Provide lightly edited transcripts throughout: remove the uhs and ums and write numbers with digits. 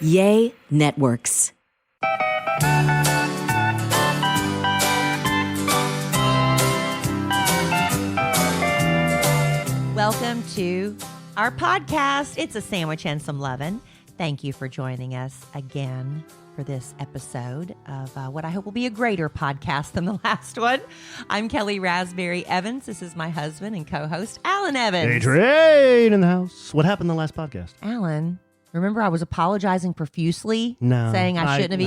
Yay Networks. Welcome to our podcast. It's a sandwich and some lovin'. Thank you for joining us again for this episode of what I hope will be a greater podcast than the last one. I'm Kellie Raspberry Evans. This is my husband and co-host, Alan Evans. Hey, Train in the house. What happened in the last podcast? Alan, remember I was apologizing profusely, saying I shouldn't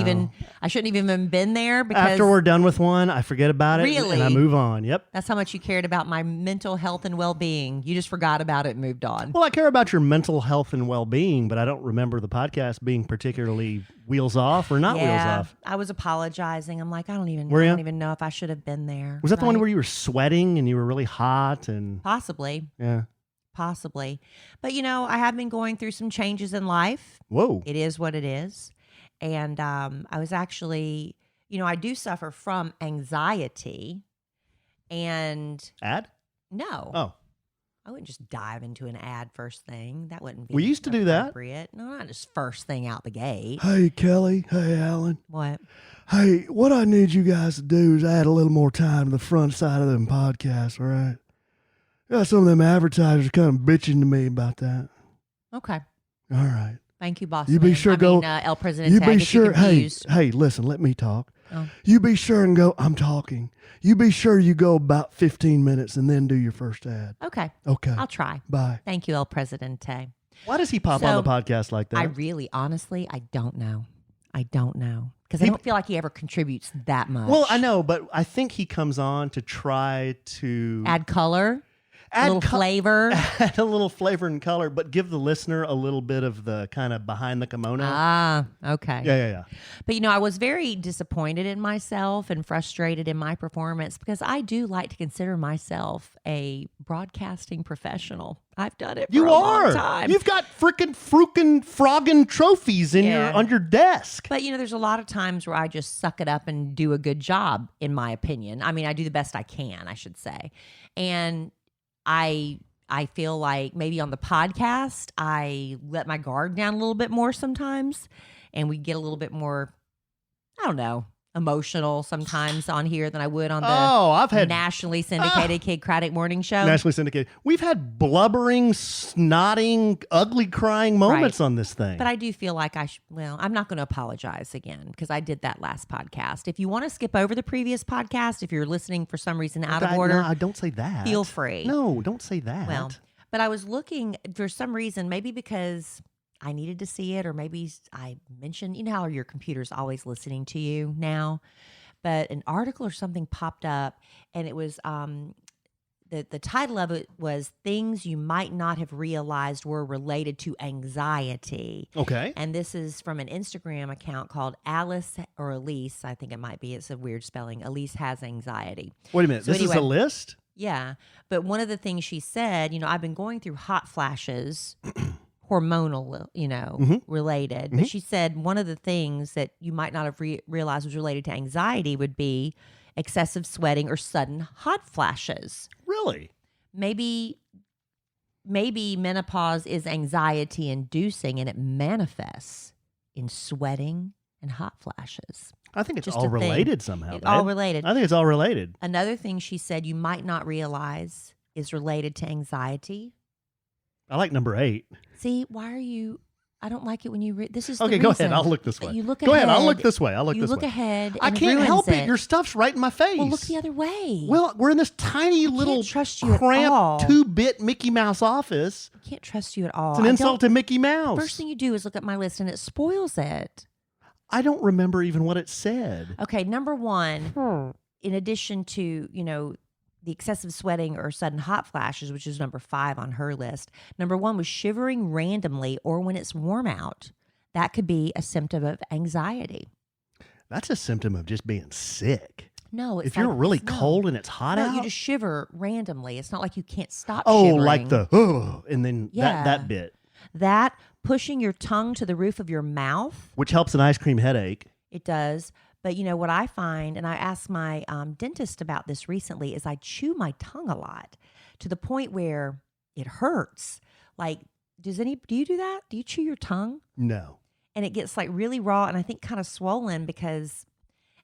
even been there because after we're done with one, I forget about it Really? and I move on. Yep. that's how much you cared about my mental health and well-being. You just forgot about it and moved on. Well, I care about your mental health and well-being, but I don't remember the podcast being particularly wheels off or not wheels off. I was apologizing. I'm like, I don't even know if I should have been there. Was that the one right? where you were sweating and you were really hot and Possibly. yeah? Possibly. But, I have been going through some changes in life. Whoa. It is what it is. And I was actually, I do suffer from anxiety. And Ad? no. Oh. I wouldn't just dive into an ad first thing. That wouldn't be We used to do that. appropriate. No, not just first thing out the gate. Hey, Kelly. Hey, Alan. What? Hey, what I need you guys to do is add a little more time to the front side of them podcasts, all right? Got some of them advertisers kind of bitching to me about that. Okay. All right. Thank you, boss. You be man. sure I go. mean, El Presidente. You I be get sure. Hey, confused. listen. Let me talk. Oh. You be sure and go. I'm talking. You be sure you go about 15 minutes and then do your first ad. Okay. Okay. I'll try. Bye. Thank you, El Presidente. Why does he pop So, on the podcast like that? I really, honestly, I don't know. Because I don't feel like he ever contributes that much. Well, I know, but I think he comes on to try to Add color, add a little flavor. add a little flavor and color, but give the listener a little bit of the kind of behind the kimono. Ah, okay. Yeah. But, I was very disappointed in myself and frustrated in my performance because I do like to consider myself a broadcasting professional. I've done it for You a are. long time. You've got frickin' froggin' trophies in on your desk. But, there's a lot of times where I just suck it up and do a good job, in my opinion. I mean, I do the best I can, I should say. And I feel like maybe on the podcast, I let my guard down a little bit more sometimes. And we get a little bit more, I don't know, emotional sometimes on here than I would on the I've had nationally syndicated Kid Craddock morning show. nationally syndicated. We've had blubbering, snotting, ugly crying moments on this thing. But I do feel like I'm not going to apologize again because I did that last podcast. If you want to skip over the previous podcast, if you're listening for some reason out of order, No, I don't say that. feel free. No, don't say that. Well, but I was looking for some reason, maybe because I needed to see it, or maybe I mentioned, how your computer's always listening to you now, but an article or something popped up, and it was the title of it was "Things You Might Not Have Realized Were Related to Anxiety." Okay. And this is from an Instagram account called Alice or Elise. I think it might be. It's a weird spelling. Elise has anxiety. Wait a minute. So This is a list? Yeah. But one of the things she said, I've been going through hot flashes, hormonal, related. But she said one of the things that you might not have realized was related to anxiety would be excessive sweating or sudden hot flashes. Really? Maybe menopause is anxiety inducing and it manifests in sweating and hot flashes. I think it's Just all a thing. related somehow. It's all babe. related. I think it's all related. Another thing she said you might not realize is related to anxiety. I like number 8. See, why are you? I don't like it when you read. This is Okay, the go reason ahead. I'll look this way. You look Go ahead. ahead. I'll look this way. I'll look You this look way. ahead. I and can't ruins help it. Your stuff's right in my face. Well, look the other way. Well, we're in this tiny little trust you at all. cramped 2-bit Mickey Mouse office. I can't trust you at all. It's an insult to Mickey Mouse. First thing you do is look at my list, and it spoils it. I don't remember even what it said. Okay, number one, in addition to the excessive sweating or sudden hot flashes, which is number 5 on her list. Number 1 was shivering randomly or when it's warm out. That could be a symptom of anxiety. That's a symptom of just being sick. No, it's if you're really no. cold and it's hot out. You just shiver randomly. It's not like you can't stop oh, shivering. like the and then that bit. That pushing your tongue to the roof of your mouth. Which helps an ice cream headache. It does. But what I find, and I asked my dentist about this recently, is I chew my tongue a lot to the point where it hurts. Like, do you do that? Do you chew your tongue? No. and it gets like really raw and I think kind of swollen because.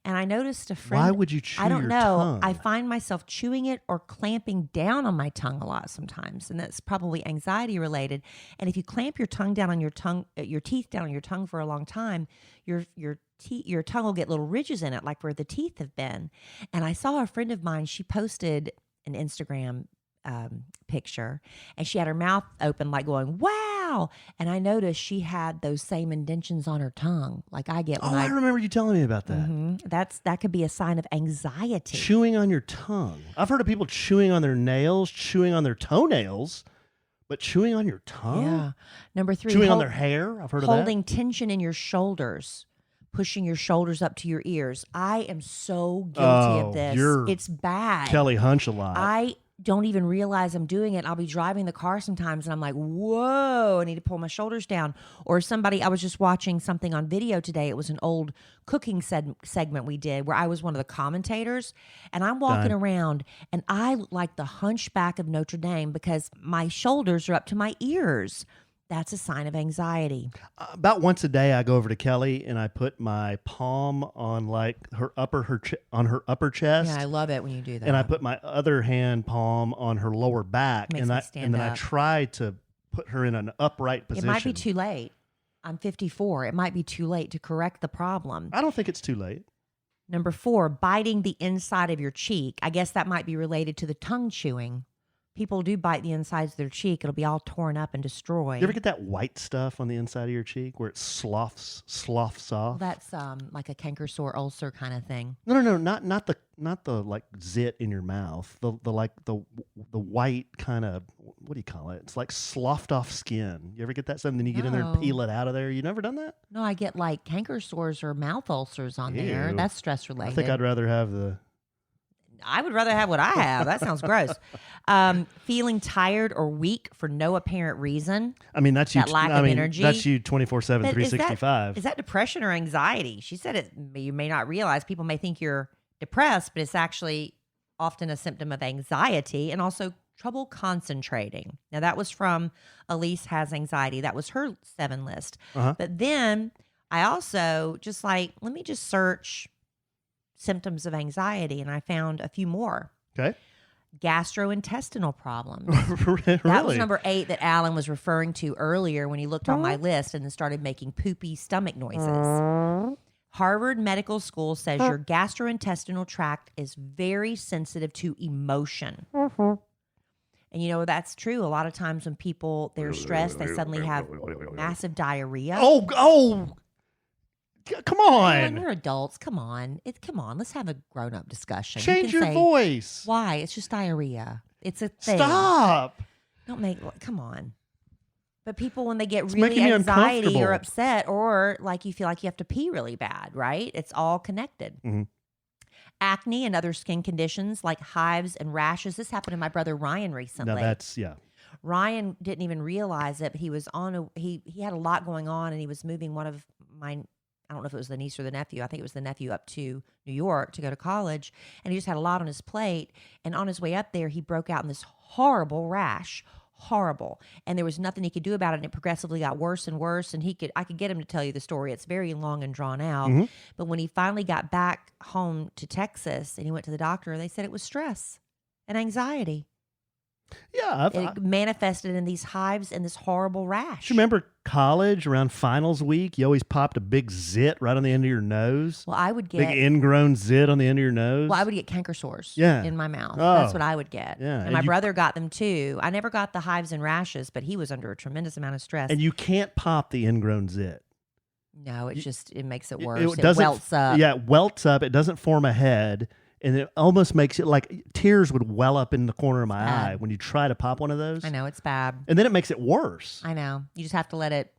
And I noticed a friend. Why would you chew I don't your know. tongue? I find myself chewing it or clamping down on my tongue a lot sometimes, and that's probably anxiety related. And if you clamp your tongue down on your teeth down on your tongue for a long time, your tongue will get little ridges in it, like where the teeth have been. And I saw a friend of mine. She posted an Instagram picture, and she had her mouth open, like going, "Wow!" And I noticed she had those same indentions on her tongue, like I get when I remember you telling me about that. Mhm. That could be a sign of anxiety. Chewing on your tongue. I've heard of people chewing on their nails, chewing on their toenails, but chewing on your tongue? Yeah. Number 3, Chewing on their hair? I've heard of that. holding tension in your shoulders, pushing your shoulders up to your ears. I am so guilty of this. It's bad. Kellie hunch a lot. I don't even realize I'm doing it. I'll be driving the car sometimes and I'm like, whoa, I need to pull my shoulders down. Or I was just watching something on video today. It was an old cooking segment we did where I was one of the commentators, and I'm walking around and I look like the hunchback of Notre Dame because my shoulders are up to my ears. That's a sign of anxiety. About once a day, I go over to Kellie and I put my palm on like her upper chest. Yeah, I love it when you do that. And I put my other hand palm on her lower back, Makes me stand then I up. try to put her in an upright position. It might be too late. I'm 54. It might be too late to correct the problem. I don't think it's too late. Number 4, biting the inside of your cheek. I guess that might be related to the tongue chewing. People do bite the insides of their cheek. It'll be all torn up and destroyed. You ever get that white stuff on the inside of your cheek where it sloughs off? Well, that's like a canker sore ulcer kind of thing. No, not the like zit in your mouth. The white kind of, what do you call it? It's like sloughed off skin. You ever get that stuff? And then you get in there and No. peel it out of there. You never done that? No, I get like canker sores or mouth ulcers on there. Ew. That's stress related. I think I'd rather have the. I would rather have what I have. That sounds gross. Feeling tired or weak for no apparent reason. I mean, that's you. That lack of energy. That's you 24/7, But 365. Is that depression or anxiety? She said you may not realize. People may think you're depressed, but it's actually often a symptom of anxiety and also trouble concentrating. Now, that was from Elise Has Anxiety. That was her 7 list. Uh-huh. But then I also just let me just search symptoms of anxiety, and I found a few more. Okay. Gastrointestinal problems. Really? That was number 8 that Alan was referring to earlier when he looked on my list and then started making poopy stomach noises. Harvard Medical School says your gastrointestinal tract is very sensitive to emotion. And you know, that's true. A lot of times when they're stressed, they suddenly have massive diarrhea. Oh, come Alan, on. we're adults. Come on. Come on. Let's have a grown-up discussion. You Change can your say, voice. Why? It's just diarrhea. It's a thing. Stop. Come on. But people, when they get It's really making me anxiety or uncomfortable. upset, or like you feel like you have to pee really bad, right? It's all connected. Mhm. Acne and other skin conditions like hives and rashes. This happened to my brother Ryan recently. No, that's, yeah. Ryan didn't even realize it, but he was he had a lot going on, and he was moving one of my, I don't know if it was the niece or the nephew. I think it was the nephew up to New York to go to college. And he just had a lot on his plate. And on his way up there, he broke out in this horrible rash. Horrible. And there was nothing he could do about it. And it progressively got worse and worse. And I could get him to tell you the story. It's very long and drawn out. Mhm. But when he finally got back home to Texas and he went to the doctor, they said it was stress and anxiety. Yeah. It manifested in these hives and this horrible rash. Do you remember college around finals week? You always popped a big zit right on the end of your nose. Well, I would get Big ingrown zit on the end of your nose. Well, I would get canker sores Yeah. in my mouth. Oh. That's what I would get. Yeah. And And my you- brother got them too. I never got the hives and rashes, but he was under a tremendous amount of stress. And you can't pop the ingrown zit. No, it makes it It- worse. It, doesn't- welts up. Yeah, it welts up. It doesn't form a head. And it almost makes it like tears would well up in the corner of my bad. eye when you try to pop one of those. I know, it's bad. And then it makes it worse. I know. You just have to let it,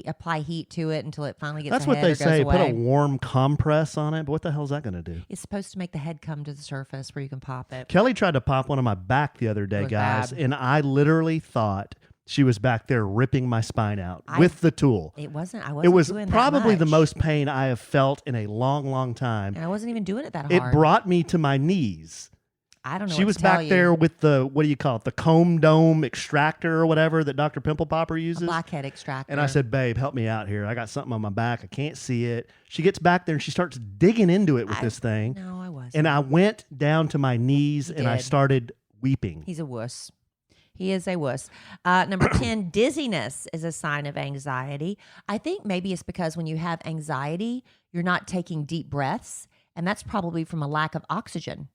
apply heat to it until it finally gets That's ahead what they or say. goes Put away. a warm compress on it. But what the hell is that going to do? It's supposed to make the head come to the surface where you can pop it. Kellie tried to pop one on my back the other day, was guys. bad. And I literally thought she was back there ripping my spine out with the tool. I wasn't It was doing that probably the much. most pain I have felt in a long, long time. And I wasn't even doing it that It hard. brought me to my knees. I don't know. She what was to tell back you. there with the, what do you call it? The comb dome extractor or whatever that Dr. Pimple Popper uses. A blackhead extractor. And I said, babe, help me out here. I got something on my back. I can't see it. She gets back there and she starts digging into it with this thing. No, I wasn't. And I went down to my knees and I did. started weeping. He's a wuss. He is a wuss. Number 10, dizziness is a sign of anxiety. I think maybe it's because when you have anxiety, you're not taking deep breaths, and that's probably from a lack of oxygen.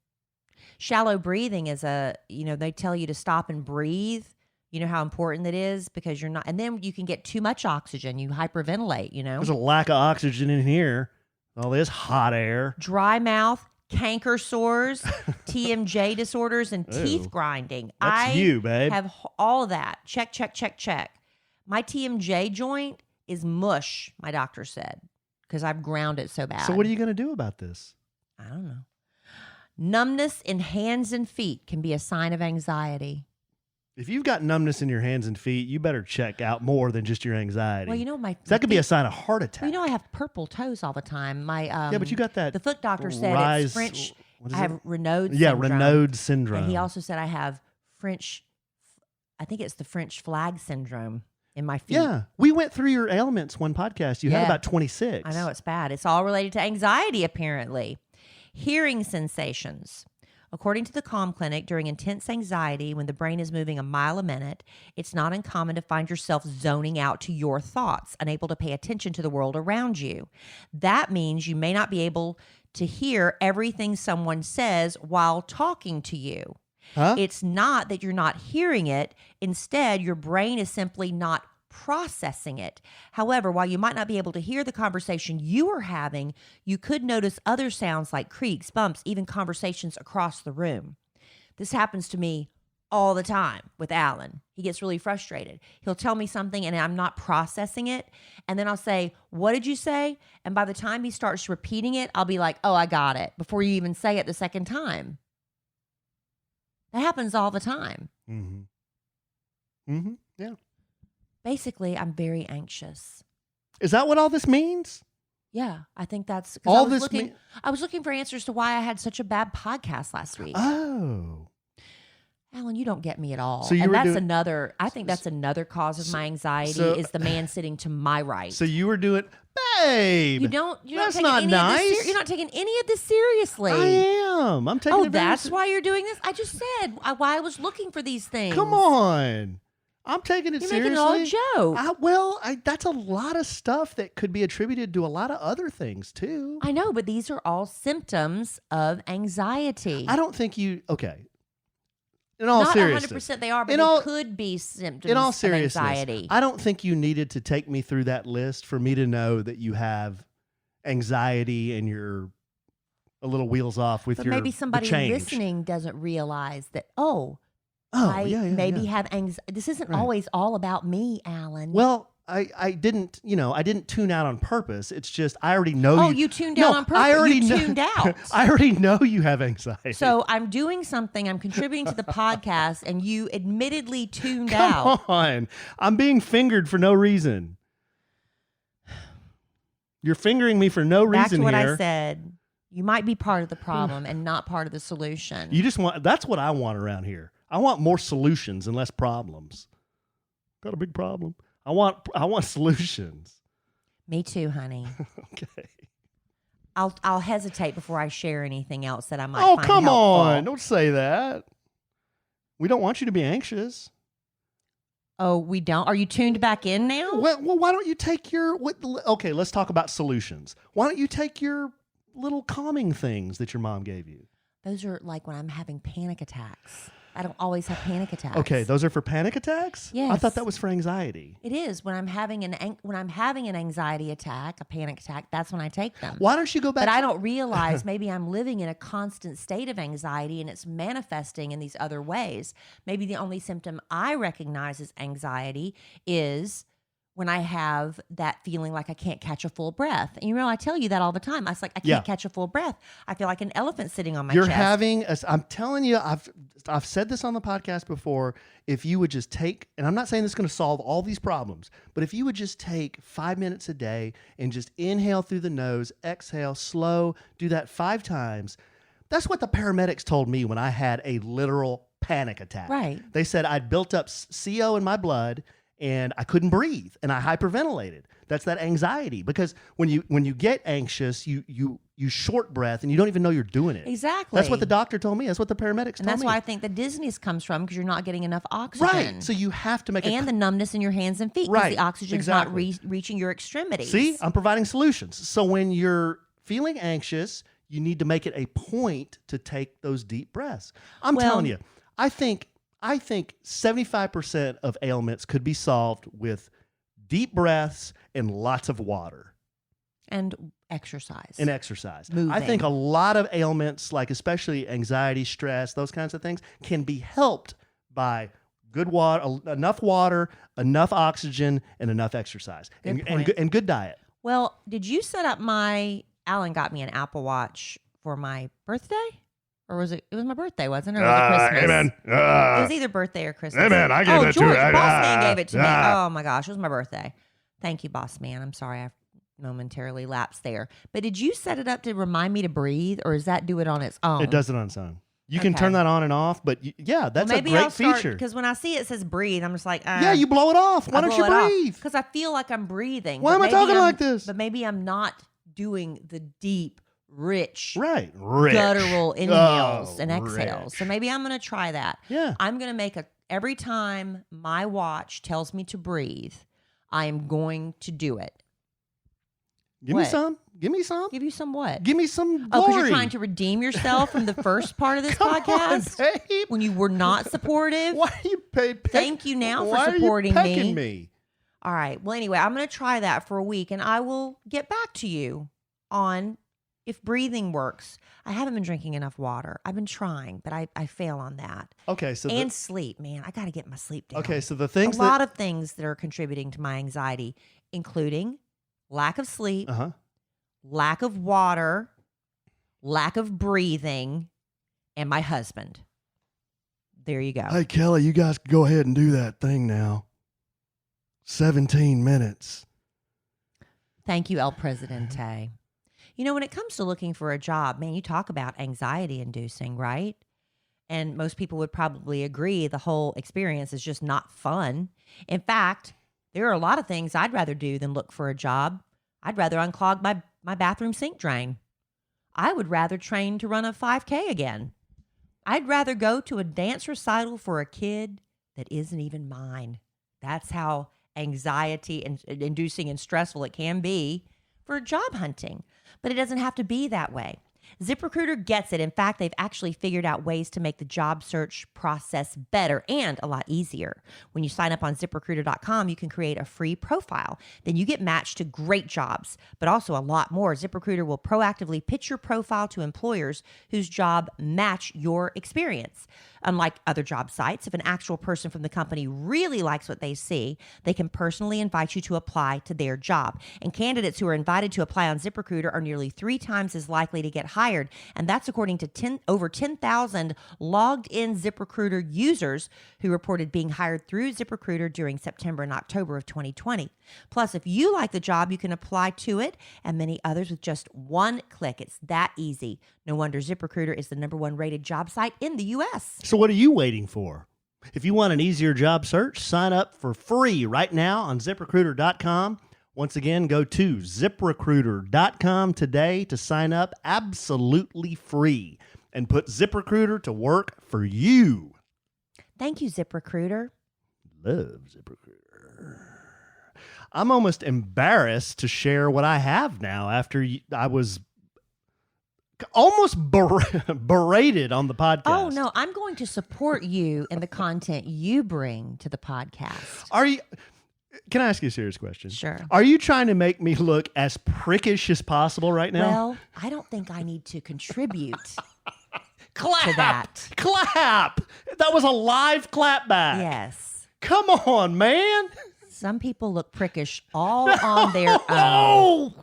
Shallow breathing is they tell you to stop and breathe. You know how important it is because you're not, and then you can get too much oxygen. You hyperventilate, There's a lack of oxygen in here. All this hot air. Dry mouth, canker sores, TMJ disorders, and teeth Ew. grinding. That's you, babe. Have all of that. Check, check, check, check. My TMJ joint is mush, my doctor said, because I've ground it so bad. So what are you going to do about this? I don't know. Numbness in hands and feet can be a sign of anxiety. If you've got numbness in your hands and feet, you better check out more than just your anxiety. Well, that could be a sign of heart attack. Well, I have purple toes all the time. My yeah, but you got that. The foot doctor said rise, it's French. what is I have it? Raynaud's Yeah, syndrome. Raynaud's syndrome. And he also said I have French. I think it's the French flag syndrome in my feet. Yeah, we went through your ailments one podcast. You had Yeah. about 26. I know it's bad. It's all related to anxiety, apparently. Hearing sensations. According to the Calm Clinic, during intense anxiety, when the brain is moving a mile a minute, it's not uncommon to find yourself zoning out to your thoughts, unable to pay attention to the world around you. That means you may not be able to hear everything someone says while talking to you. Huh? It's not that you're not hearing it. Instead, your brain is simply not processing it. However, while you might not be able to hear the conversation you are having, you could notice other sounds like creaks, bumps, even conversations across the room. This happens to me all the time with Alan. He gets really frustrated. He'll tell me something and I'm not processing it. And then I'll say, "What did you say?" And by the time he starts repeating it, I'll be like, "Oh, I got it," before you even say it the second time. That happens all the time. Mm-hmm. Mm-hmm. Yeah. Basically, I'm very anxious. Is that what all this means? Yeah, I think that's All I was this looking. I was looking for answers to why I had such a bad podcast last week. Oh. Alan, you don't get me at all. So you and were that's doing- another. I think that's another cause of my anxiety is the man sitting to my right. So you were doing, babe. you don't. You're that's not taking not any Of nice. this you're not taking any of this seriously. I am. I'm taking. Oh, it very that's se- why you're doing this. I just said why I was looking for these things. Come on. I'm taking it You're seriously. making it all a joke. That's a lot of stuff that could be attributed to a lot of other things too. I know, but these are all symptoms of anxiety. I don't think you. Okay. In all Not seriousness, 100% they are, but in they all- could be symptoms in all of seriousness, anxiety. I don't think you needed to take me through that list for me to know that you have anxiety and you're a little wheels off with But your maybe somebody the change. listening doesn't realize that, I maybe have anxiety. This isn't Right. always all about me, Alan. Well, I didn't tune out on purpose. It's just I already know. Oh, you tuned out on purpose. I already You know, tuned out. I already know you have anxiety. So I'm doing something. I'm contributing to the podcast, and you admittedly tuned Come out. on, I'm being fingered for no reason. You're fingering me for no Back reason to what here. I said. You might be part of the problem and not part of the solution. You just want. That's what I want around here. I want more solutions and less problems. Got a big problem. I want solutions. Me too, honey. Okay. I'll hesitate before I share anything else that I might Oh, find come helpful. on. Don't say that. We don't want you to be anxious. Oh, we don't? Are you tuned back in now? Well, why don't you take your... Okay, let's talk about solutions. Why don't you take your little calming things that your mom gave you? Those are like when I'm having panic attacks. I don't always have panic attacks. Okay, those are for panic attacks? I Yes. thought that was for anxiety. It is when I'm having an anxiety attack, a panic attack. That's when I take them. Why don't you go back... But I don't realize maybe I'm living in a constant state of anxiety and it's manifesting in these other ways. Maybe the only symptom I recognize as anxiety is when I have that feeling like I can't catch a full breath. And I tell you that all the time. I was like, I can't Yeah. catch a full breath. I feel like an elephant sitting on my You're chest. having... I'm telling you, I've said this on the podcast before. If you would just take... And I'm not saying this is going to solve all these problems, but if you would just take 5 minutes a day and just inhale through the nose, exhale, slow, do that 5 times... That's what the paramedics told me when I had a literal panic attack. Right. They said I'd built up CO in my blood and I couldn't breathe and I hyperventilated. That's that anxiety, because when you get anxious, you short breath and you don't even know you're doing it. Exactly. That's what the doctor told me. That's what the paramedics told me. And that's why I think the dizziness comes from, because you're not getting enough oxygen. Right. So you have to make and the numbness in your hands and feet, because Right. the oxygen's Exactly. not reaching your extremities. See, I'm providing solutions. So when you're feeling anxious, you need to make it a point to take those deep breaths. I'm telling you, I think 75% of ailments could be solved with deep breaths and lots of water. And exercise. And exercise. Moving. I think a lot of ailments, like especially anxiety, stress, those kinds of things, can be helped by good water, enough oxygen, and enough exercise, Good and good diet. Well, did you set up Alan got me an Apple Watch for my birthday? Or was it my birthday, wasn't it? Or was it Christmas? Amen. It was either birthday or Christmas. Amen. I gave that to George, you. Boss Man gave it to me. Oh my gosh, it was my birthday. Thank you, Boss Man. I'm sorry I momentarily lapsed there. But did you set it up to remind me to breathe, or does that do it on its own? It does it on its own. You can turn that on and off, but yeah, that's a great feature. Because when I see it says breathe, I'm just like, yeah, you blow it off. Why don't you breathe? Because I feel like I'm breathing. Why am I talking like this? But maybe I'm not doing the deep, rich, Rich. guttural inhales and exhales. Rich. So maybe I'm going to try that. Yeah. I'm going to every time my watch tells me to breathe, I am going to do it. Give me some. Give me some. Give you some what? Give me some glory. Oh, because you're trying to redeem yourself from the first part of this podcast? On, babe. When you were not supportive? Why are you Thank you now for why supporting are you pecking me? All right. Well, anyway, I'm going to try that for a week, and I will get back to you on if breathing works. I haven't been drinking enough water. I've been trying, but I fail on that. Okay, so and sleep, man. I got to get my sleep down. Okay, so the things a lot of things that are contributing to my anxiety, including lack of sleep, lack of water, lack of breathing, and my husband. There you go. Hey, Kellie, you guys can go ahead and do that thing now. 17 minutes. Thank you, El Presidente. You know, when it comes to looking for a job, man, you talk about anxiety inducing, right? And most people would probably agree the whole experience is just not fun. In fact, there are a lot of things I'd rather do than look for a job. I'd rather unclog my bathroom sink drain. I would rather train to run a 5K again. I'd rather go to a dance recital for a kid that isn't even mine. That's how anxiety and inducing and stressful it can be for job hunting. But it doesn't have to be that way. ZipRecruiter gets it. In fact, they've actually figured out ways to make the job search process better and a lot easier. When you sign up on ZipRecruiter.com, you can create a free profile. Then you get matched to great jobs, but also a lot more. ZipRecruiter will proactively pitch your profile to employers whose job match your experience. Unlike other job sites, if an actual person from the company really likes what they see, they can personally invite you to apply to their job. And candidates who are invited to apply on ZipRecruiter are nearly 3 times as likely to get hired. And that's according to over 10,000 logged in ZipRecruiter users who reported being hired through ZipRecruiter during September and October of 2020. Plus, if you like the job, you can apply to it and many others with just one click. It's that easy. No wonder ZipRecruiter is the #1 rated job site in the U.S. So what are you waiting for? If you want an easier job search, sign up for free right now on ZipRecruiter.com. Once again, go to ZipRecruiter.com today to sign up absolutely free and put ZipRecruiter to work for you. Thank you, ZipRecruiter. Love ZipRecruiter. I'm almost embarrassed to share what I have now after I was almost berated on the podcast. Oh, no, I'm going to support you in the content you bring to the podcast. Are you... Can I ask you a serious question? Sure. Are you trying to make me look as prickish as possible right now? Well, I don't think I need to contribute Clap! to that. Clap! That was a live clap back. Yes. Come on, man. Some people look prickish all on their own. Oh!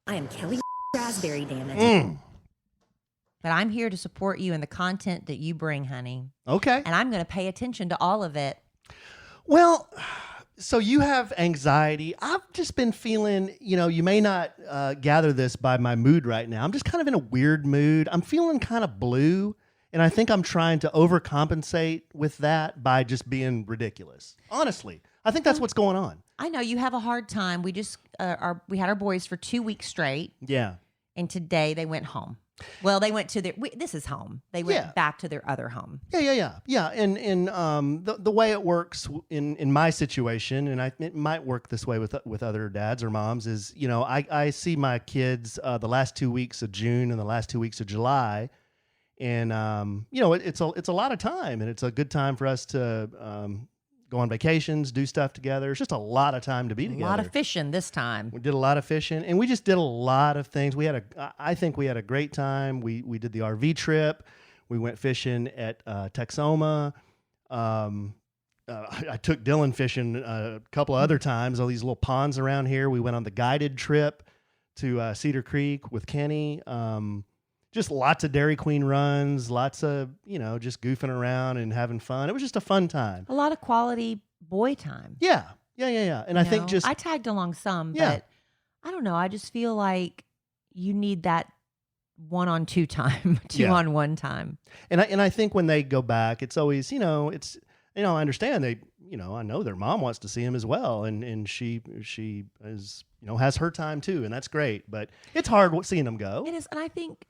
I am Kellie Raspberry, damn it. But I'm here to support you in the content that you bring, honey. Okay. And I'm going to pay attention to all of it. Well, So you have anxiety. I've just been feeling, you may not gather this by my mood right now. I'm just kind of in a weird mood. I'm feeling kind of blue, and I think I'm trying to overcompensate with that by just being ridiculous. Honestly, I think that's what's going on. I know you have a hard time. We just we had our boys for 2 weeks straight, Yeah. and today they went home. Well, they went to this is home. They went back to their other home. Yeah. And the way it works in my situation, and it might work this way with other dads or moms, is I see my kids the last 2 weeks of June and the last 2 weeks of July, and it's a lot of time, and it's a good time for us to go on vacations, do stuff together. It's just a lot of time to be together. A lot of fishing this time. We did a lot of fishing, and we just did a lot of things. I think we had a great time. We did the RV trip. We went fishing at Texoma. I took Dylan fishing a couple of other times, all these little ponds around here. We went on the guided trip to Cedar Creek with Kenny. Just lots of Dairy Queen runs, lots of, just goofing around and having fun. It was just a fun time. A lot of quality boy time. Yeah. And I think I tagged along some, Yeah. but I don't know. I just feel like you need that 1-on-2 time, 2-on-1 time. And I think when they go back, it's always, I understand they, I know their mom wants to see him as well. And she is, has her time too. And that's great, but it's hard seeing them go. It is. And I think,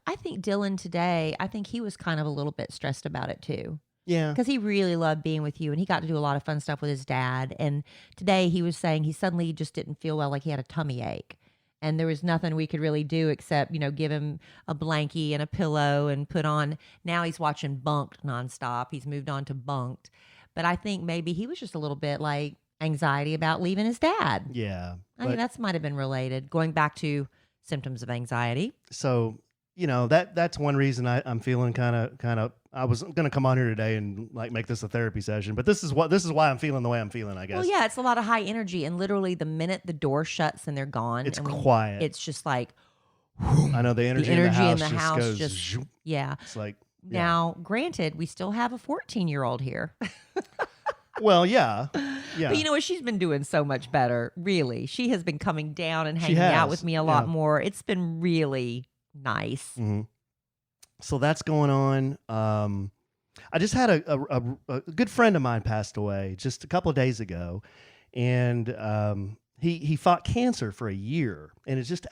I think Dylan today, I think he was kind of a little bit stressed about it too. Yeah. Because he really loved being with you, and he got to do a lot of fun stuff with his dad. And today he was saying he suddenly just didn't feel well, like he had a tummy ache. And there was nothing we could really do except, give him a blankie and a pillow and put on. Now he's watching Bunked nonstop. He's moved on to Bunked. But I think maybe he was just a little bit like anxiety about leaving his dad. Yeah. I think that's might have been related, going back to symptoms of anxiety. So, that's one reason I'm feeling kind of, I was going to come on here today and make this a therapy session, but this is why I'm feeling the way I'm feeling, I guess. Well, yeah, it's a lot of high energy, and literally the minute the door shuts and they're gone, it's quiet. It's just like, I know the energy in the house just goes, goes, yeah. It's like, Now, granted, we still have a 14-year-old here. Well, yeah. But you know what? She's been doing so much better, really. She has been coming down and hanging out with me a lot more. It's been really nice. Mm-hmm. So that's going on. I just had a good friend of mine passed away just a couple of days ago, and he fought cancer for a year, and it's just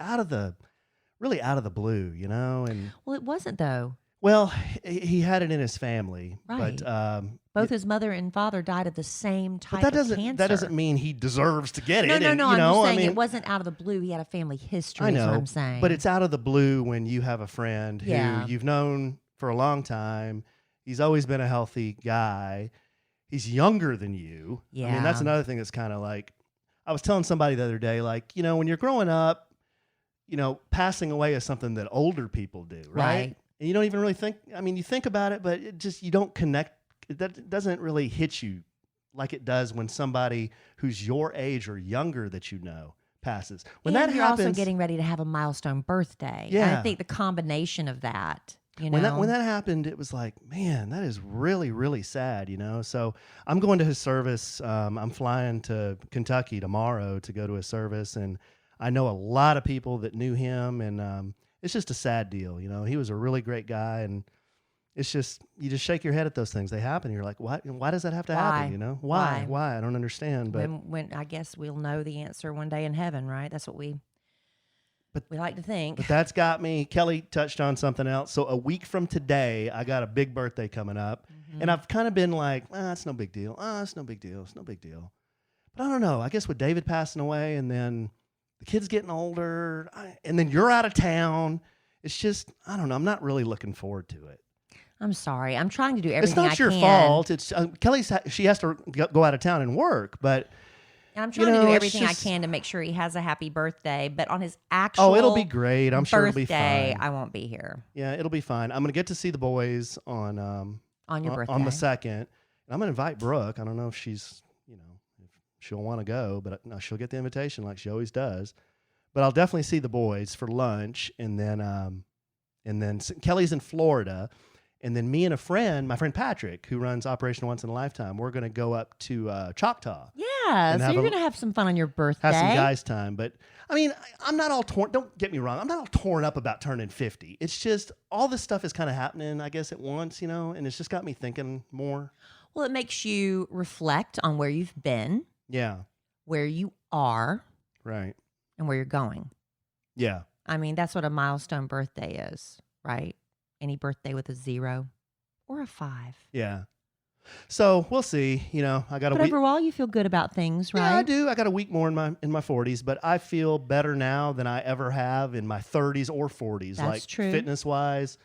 really out of the blue, And Well, it wasn't, though. Well, he had it in his family, right. But both his mother and father died of the same type of cancer. That doesn't mean he deserves to get it. No. And, I'm just saying it wasn't out of the blue. He had a family history. I know, is what I'm saying. But it's out of the blue when you have a friend who you've known for a long time. He's always been a healthy guy. He's younger than you. Yeah. I mean, that's another thing that's kind of like, I was telling somebody the other day, when you're growing up, passing away is something that older people do, right? And you don't even really think, you think about it, but you don't connect. That doesn't really hit you like it does when somebody who's your age or younger that passes. When that you're happens, also getting ready to have a milestone birthday. Yeah. And I think the combination of that, When that happened, it was like, man, that is really, really sad, So I'm going to his service. I'm flying to Kentucky tomorrow to go to his service, and I know a lot of people that knew him, and it's just a sad deal, He was a really great guy, and it's just, you just shake your head at those things. They happen. You're like, why does that have to happen? Why? I don't understand. But when I guess we'll know the answer one day in heaven, right? That's what we like to think. But that's got me. Kelly touched on something else. So a week from today, I got a big birthday coming up, and I've kind of been like, it's no big deal. It's no big deal. It's no big deal. But I don't know. I guess with David passing away, and then the kid's getting older, and then you're out of town. It's just, I don't know. I'm not really looking forward to it. I'm sorry. I'm trying to do everything I can. It's not your fault. It's Kelly's. She has to go out of town and work, but and I'm trying to do everything I can to make sure he has a happy birthday. But on his actual it'll be great. I'm sure it'll be fine. I won't be here. Yeah, it'll be fine. I'm gonna get to see the boys on your birthday on the 2nd, and I'm gonna invite Brooke. I don't know if she's if she'll want to go, but no, she'll get the invitation like she always does. But I'll definitely see the boys for lunch, and then Kelly's in Florida. And then me and a friend, my friend Patrick, who runs Operation Once in a Lifetime, we're going to go up to Choctaw. Yeah, so you're going to have some fun on your birthday. Have some guys' time. But, I mean, I'm not all torn. Don't get me wrong. I'm not all torn up about turning 50. It's just all this stuff is kind of happening, I guess, at once, you know, and it's just got me thinking more. Well, it makes you reflect on where you've been. Yeah. Where you are. Right. And where you're going. Yeah. I mean, that's what a milestone birthday is, right? Any birthday with a 0 or a 5. Yeah. So we'll see. You know, I got a But week. overall, you feel good about things, right? Yeah, I do. I got a week more in my 40s, but I feel better now than I ever have in my 30s or 40s. That's like true. Fitness wise,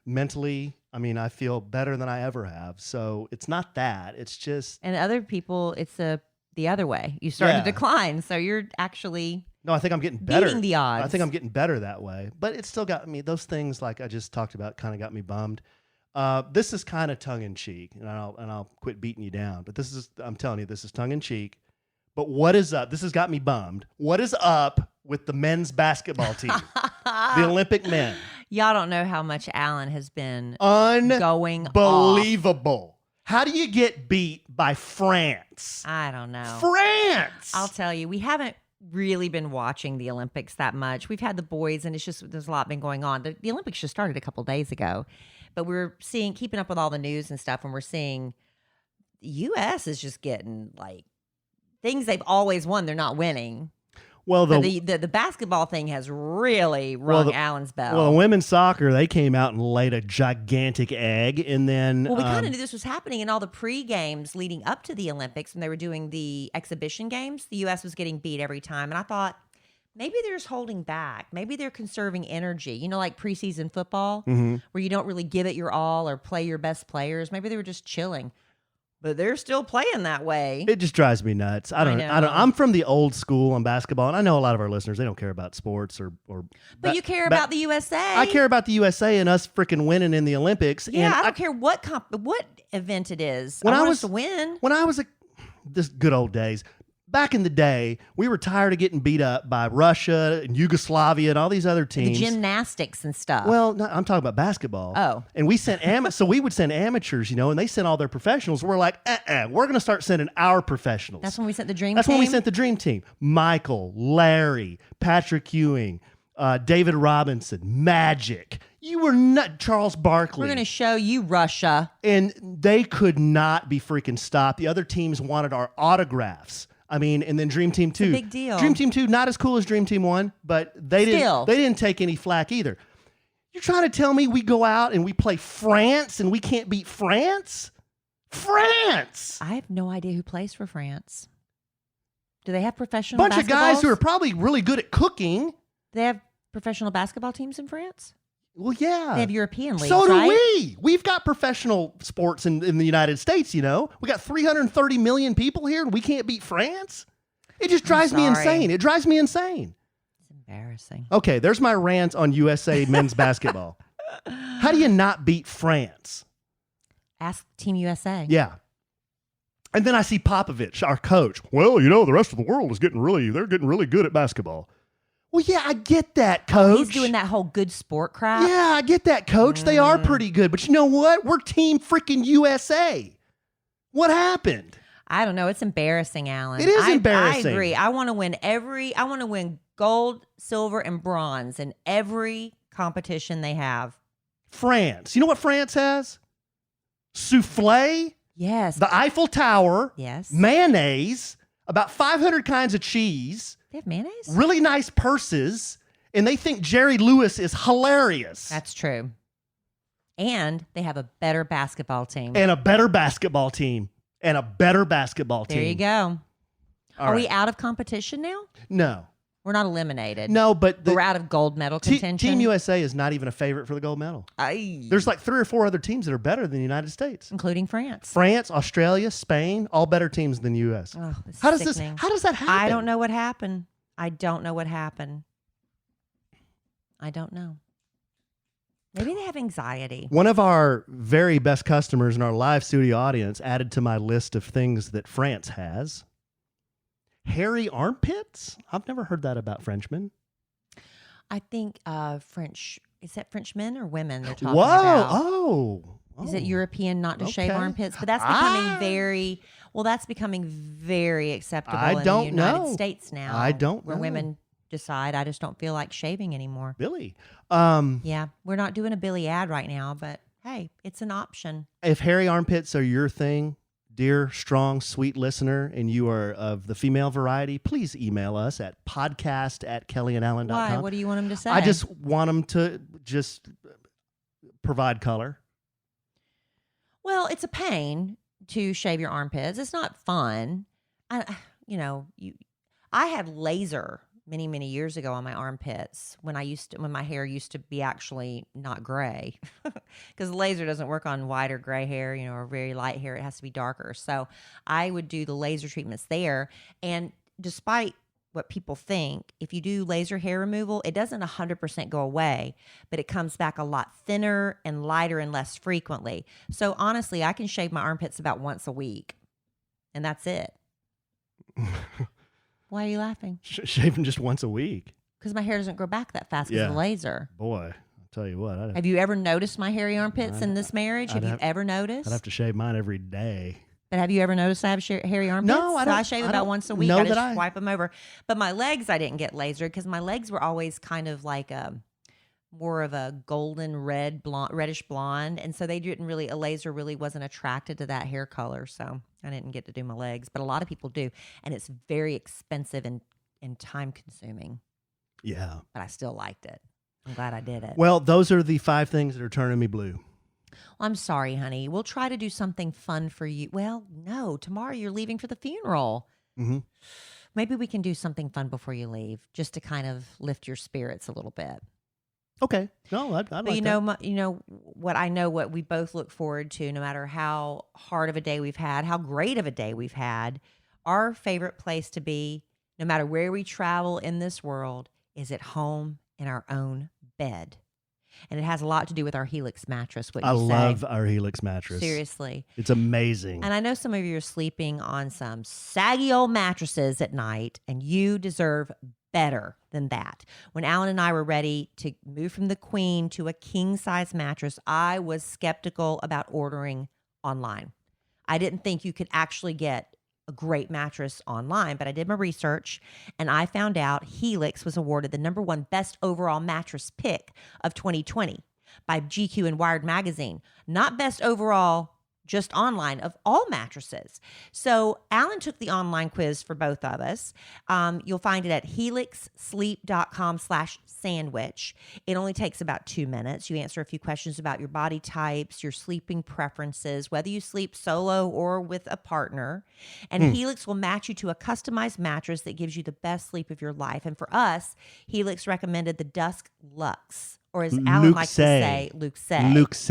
mentally. I mean, I feel better than I ever have. So it's not that. It's just. And other people, it's the other way. You start to decline, so you're actually. No, I think I'm getting better. Beating the odds. I think I'm getting better that way. But it still got me. Those things like I just talked about kind of got me bummed. This is kind of tongue in cheek, and I'll quit beating you down. But I'm telling you, this is tongue in cheek. But what is up? This has got me bummed. What is up with the men's basketball team, the Olympic men? Y'all don't know how much Alan has been going off. Unbelievable. How do you get beat by France? I don't know. France. I'll tell you, we haven't really been watching the Olympics that much. We've had the boys, and it's just there's a lot been going on. The Olympics just started a couple days ago, but we're keeping up with all the news and stuff, and we're seeing the U.S. is just getting like things they've always won. They're not winning. Well, the basketball thing has really rung Alan's bell. Well, the women's soccer, they came out and laid a gigantic egg, and then we kind of knew this was happening in all the pre-games leading up to the Olympics when they were doing the exhibition games. The U.S. was getting beat every time, and I thought maybe they're just holding back. Maybe they're conserving energy. You know, like preseason football, where you don't really give it your all or play your best players. Maybe they were just chilling. But they're still playing that way. It just drives me nuts. I don't. I'm from the old school on basketball, and I know a lot of our listeners, they don't care about sports or. But you care about the USA. I care about the USA and us freaking winning in the Olympics. Yeah, and I don't care what event it is. When I want was us to win. When I was this good old days. Back in the day, we were tired of getting beat up by Russia and Yugoslavia and all these other teams. The gymnastics and stuff. Well, no, I'm talking about basketball. Oh. And we sent so we would send amateurs, you know, and they sent all their professionals. We're like, we're going to start sending our professionals. That's when we sent the dream team? That's when we sent the dream team. Michael, Larry, Patrick Ewing, David Robinson, Magic. You were not Charles Barkley. We're going to show you Russia. And they could not be freaking stopped. The other teams wanted our autographs. I mean, and then Dream Team 2. It's a big deal. Dream Team 2, not as cool as Dream Team 1, but they didn't take any flack either. You're trying to tell me we go out and we play France and we can't beat France? France! I have no idea who plays for France. Do they have professional Bunch of guys who are probably really good at cooking. Do they have professional basketball teams in France? Well, yeah. They have European leagues, So do right? we. We've got professional sports in the United States, you know. We got 330 million people here, and we can't beat France? It just drives me insane. It drives me insane. It's embarrassing. Okay, there's my rant on USA men's basketball. How do you not beat France? Ask Team USA. Yeah. And then I see Popovich, our coach. Well, you know, the rest of the world is getting really good at basketball. Well, yeah, I get that, coach. He's doing that whole good sport crap. Yeah, I get that, coach. They are pretty good. But you know what? We're Team freaking USA. What happened? I don't know. It's embarrassing, Alan. It is embarrassing. I agree. I want to win gold, silver, and bronze in every competition they have. France. You know what France has? Souffle. Yes. The Eiffel Tower. Yes. Mayonnaise. About 500 kinds of cheese. They have mayonnaise? Really nice purses. And they think Jerry Lewis is hilarious. That's true. And they have a better basketball team. And a better basketball team. And a better basketball team. There you go. All Are right. we out of competition now? No. We're not eliminated. No, but We're out of gold medal contention. Team USA is not even a favorite for the gold medal. There's like 3 or 4 other teams that are better than the United States. Including France. France, Australia, Spain, all better teams than the U.S. Oh, How sickening. does that happen? I don't know what happened. I don't know. Maybe they have anxiety. One of our very best customers in our live studio audience added to my list of things that France has. Hairy armpits? I've never heard that about Frenchmen. I think French, is that French men or women they're talking Whoa. about? Oh, Is it European not to shave okay. armpits? But that's becoming that's becoming very acceptable I in don't the United know. States now. I don't where know. women decide, I just don't feel like shaving anymore. Billy. Yeah, we're not doing a Billy ad right now, but hey, it's an option. If hairy armpits are your thing, dear, strong, sweet listener, and you are of the female variety, please email us at podcast@kellyandalan.com. Why? What do you want them to say? I just want them to just provide color. Well, it's a pain to shave your armpits. It's not fun. I had laser many years ago on my armpits when my hair used to be actually not gray, because laser doesn't work on white or gray hair, or very light hair. It has to be darker. So I would do the laser treatments there, and despite what people think, if you do laser hair removal, it doesn't 100% go away, but it comes back a lot thinner and lighter and less frequently. So honestly, I can shave my armpits about once a week, and that's it. Why are you laughing? Shaving just once a week. Because my hair doesn't grow back that fast because of the laser. Boy, I'll tell you what. Have you ever noticed my hairy armpits in this marriage? Have you ever noticed? I'd have to shave mine every day. But have you ever noticed I have hairy armpits? No, I don't. I shave about once a week. I just wipe them over. But my legs, I didn't get lasered because my legs were always kind of like more of a golden red, reddish blonde, and so they didn't really. A laser really wasn't attracted to that hair color, so I didn't get to do my legs. But a lot of people do, and it's very expensive and time consuming. Yeah, but I still liked it. I'm glad I did it. Well, those are the 5 things that are turning me blue. I'm sorry, honey. We'll try to do something fun for you. Well, no, tomorrow you're leaving for the funeral. Mm-hmm. Maybe we can do something fun before you leave, just to kind of lift your spirits a little bit. Okay. No, I'd like that. What we both look forward to, no matter how hard of a day we've had, how great of a day we've had, our favorite place to be, no matter where we travel in this world, is at home in our own bed. And it has a lot to do with our Helix mattress. I love our Helix mattress. Seriously. It's amazing. And I know some of you are sleeping on some saggy old mattresses at night, and you deserve better than that. When Alan and I were ready to move from the queen to a king-size mattress, I was skeptical about ordering online. I didn't think you could actually get a great mattress online, but I did my research and I found out Helix was awarded the #1 best overall mattress pick of 2020 by GQ and Wired magazine. Not best overall, just online, of all mattresses. So Alan took the online quiz for both of us. You'll find it at helixsleep.com/sandwich. It only takes about 2 minutes. You answer a few questions about your body types, your sleeping preferences, whether you sleep solo or with a partner. And Helix will match you to a customized mattress that gives you the best sleep of your life. And for us, Helix recommended the Dusk Luxe, or as Alan likes to say, Luxe.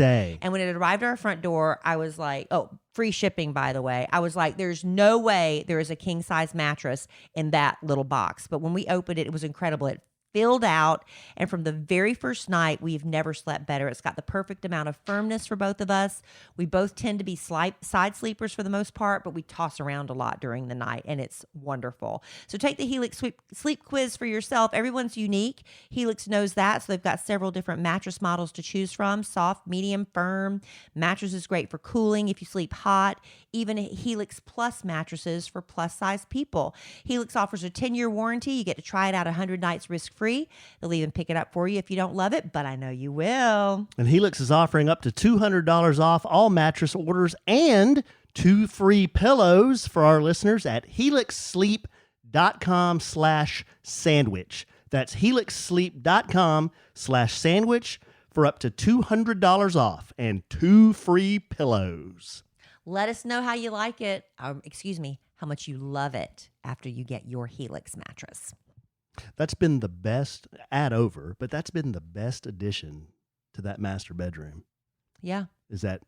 And when it arrived at our front door, I was like, free shipping, by the way. I was like, there's no way there is a king-size mattress in that little box. But when we opened it, it was incredible. It filled out, and from the very first night, we've never slept better. It's got the perfect amount of firmness for both of us. We both tend to be side sleepers for the most part, but we toss around a lot during the night, and it's wonderful. So take the Helix sleep quiz for yourself. Everyone's unique. Helix knows that, so they've got several different mattress models to choose from: soft, medium, firm. Mattress is great for cooling if you sleep hot. Even Helix Plus mattresses for plus-size people. Helix offers a 10-year warranty. You get to try it out 100 nights risk-free. They'll even pick it up for you if you don't love it, but I know you will. And Helix is offering up to $200 off all mattress orders and 2 free pillows for our listeners at helixsleep.com/sandwich. That's helixsleep.com/sandwich for up to $200 off and 2 free pillows. Let us know how you like it. How much you love it after you get your Helix mattress. That's been the best but that's been the best addition to that master bedroom. Yeah. Is that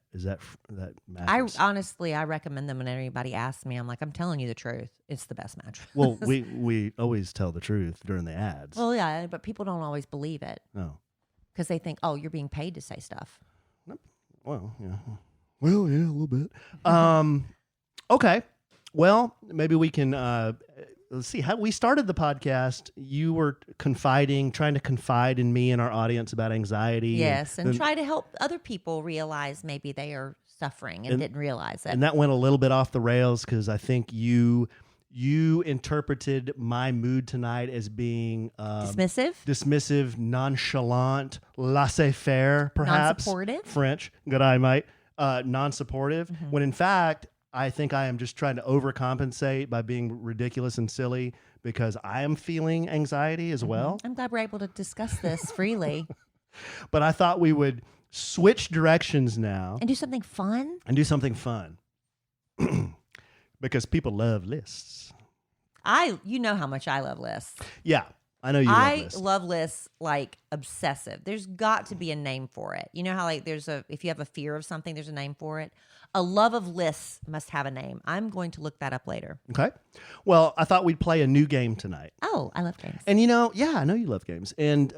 mattress? I recommend them when anybody asks me. I'm like, I'm telling you the truth. It's the best mattress. Well, we always tell the truth during the ads. Well, yeah, but people don't always believe it. Oh. Because they think, you're being paid to say stuff. Well, yeah. Well, yeah, a little bit. Okay. Well, maybe we can let's see how we started the podcast. You were trying to confide in me and our audience about anxiety. Yes, and try to help other people realize maybe they are suffering and didn't realize it. And that went a little bit off the rails because I think you interpreted my mood tonight as being dismissive, nonchalant, laissez-faire, perhaps non-supportive, French. Good eye, mate. Non-supportive. When in fact, I think I am just trying to overcompensate by being ridiculous and silly because I am feeling anxiety as well. I'm glad we're able to discuss this freely. But I thought we would switch directions now and do something fun. Because people love lists. You know how much I love lists. Yeah, I know you love lists. I love lists like obsessive. There's got to be a name for it. You know how like if you have a fear of something, there's a name for it. A love of lists must have a name. I'm going to look that up later. Okay. Well, I thought we'd play a new game tonight. Oh, I love games. And I know you love games. And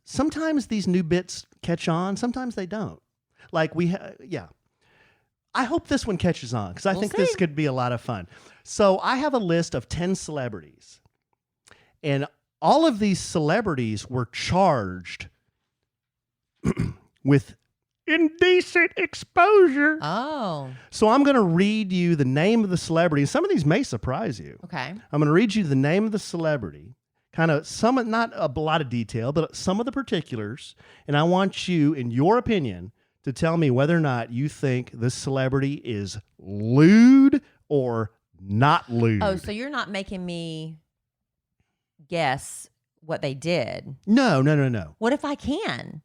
sometimes these new bits catch on. Sometimes they don't. Like I hope this one catches on because I think this could be a lot of fun. So I have a list of 10 celebrities. And all of these celebrities were charged with indecent exposure. Oh. So I'm going to read you the name of the celebrity. Some of these may surprise you. Okay. I'm going to read you the name of the celebrity, kind of not a lot of detail, but some of the particulars. And I want you, in your opinion, to tell me whether or not you think this celebrity is lewd or not lewd. Oh, so you're not making me guess what they did. No. What if I can?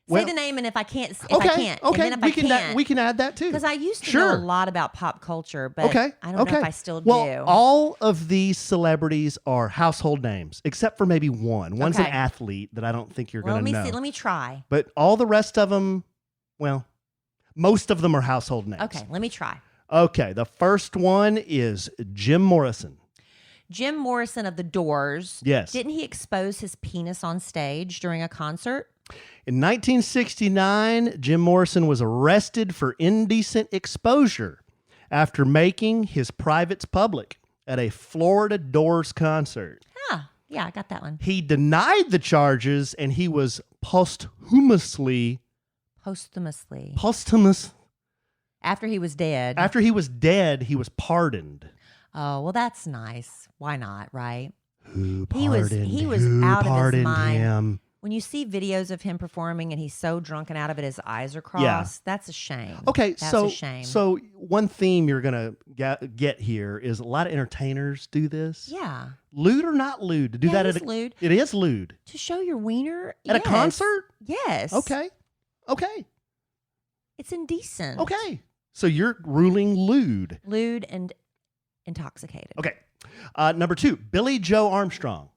Well, say the name, and if I can't, okay, I can't. Okay, and then if we can add that too. Because I used to know a lot about pop culture, but I don't know if I still do. Well, all of these celebrities are household names, except for maybe one. One's an athlete that I don't think you're going to know. Let me try. But all the rest of them, well, most of them are household names. Okay, let me try. Okay, the first one is Jim Morrison. Jim Morrison of The Doors. Yes. Didn't he expose his penis on stage during a concert? In 1969, Jim Morrison was arrested for indecent exposure after making his privates public at a Florida Doors concert. Yeah, I got that one. He denied the charges and he was posthumously. After he was dead. After he was dead, he was pardoned. Oh, well, that's nice. Why not, right? Who pardoned He was out of his mind. Him? When you see videos of him performing and he's so drunk and out of it, his eyes are crossed, that's a shame. Okay, that's a shame. So one theme you're going to get here is a lot of entertainers do this. Yeah. Lewd or not lewd? To do that it's lewd. It is lewd. To show your wiener? At a concert? Yes. Okay. It's indecent. Okay. So you're ruling lewd. Lewd and intoxicated. Okay. Number 2, Billie Joe Armstrong.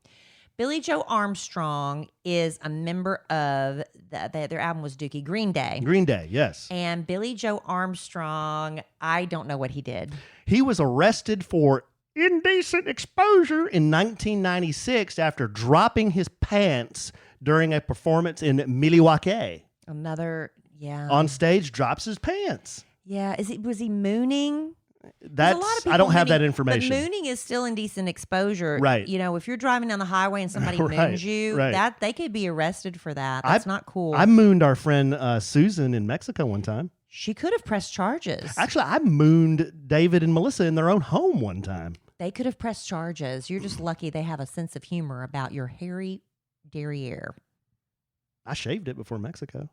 Billie Joe Armstrong is a member of their album was Dookie, Green Day. Green Day, yes. And Billie Joe Armstrong, I don't know what he did. He was arrested for indecent exposure in 1996 after dropping his pants during a performance in Milwaukee. On stage, drops his pants. Yeah, was he mooning? I don't have that information. But mooning is still indecent exposure. Right. You know, if you're driving down the highway and somebody moons you, that they could be arrested for that. That's not cool. I mooned our friend Susan in Mexico one time. She could have pressed charges. Actually, I mooned David and Melissa in their own home one time. They could have pressed charges. You're just lucky they have a sense of humor about your hairy derriere. I shaved it before Mexico.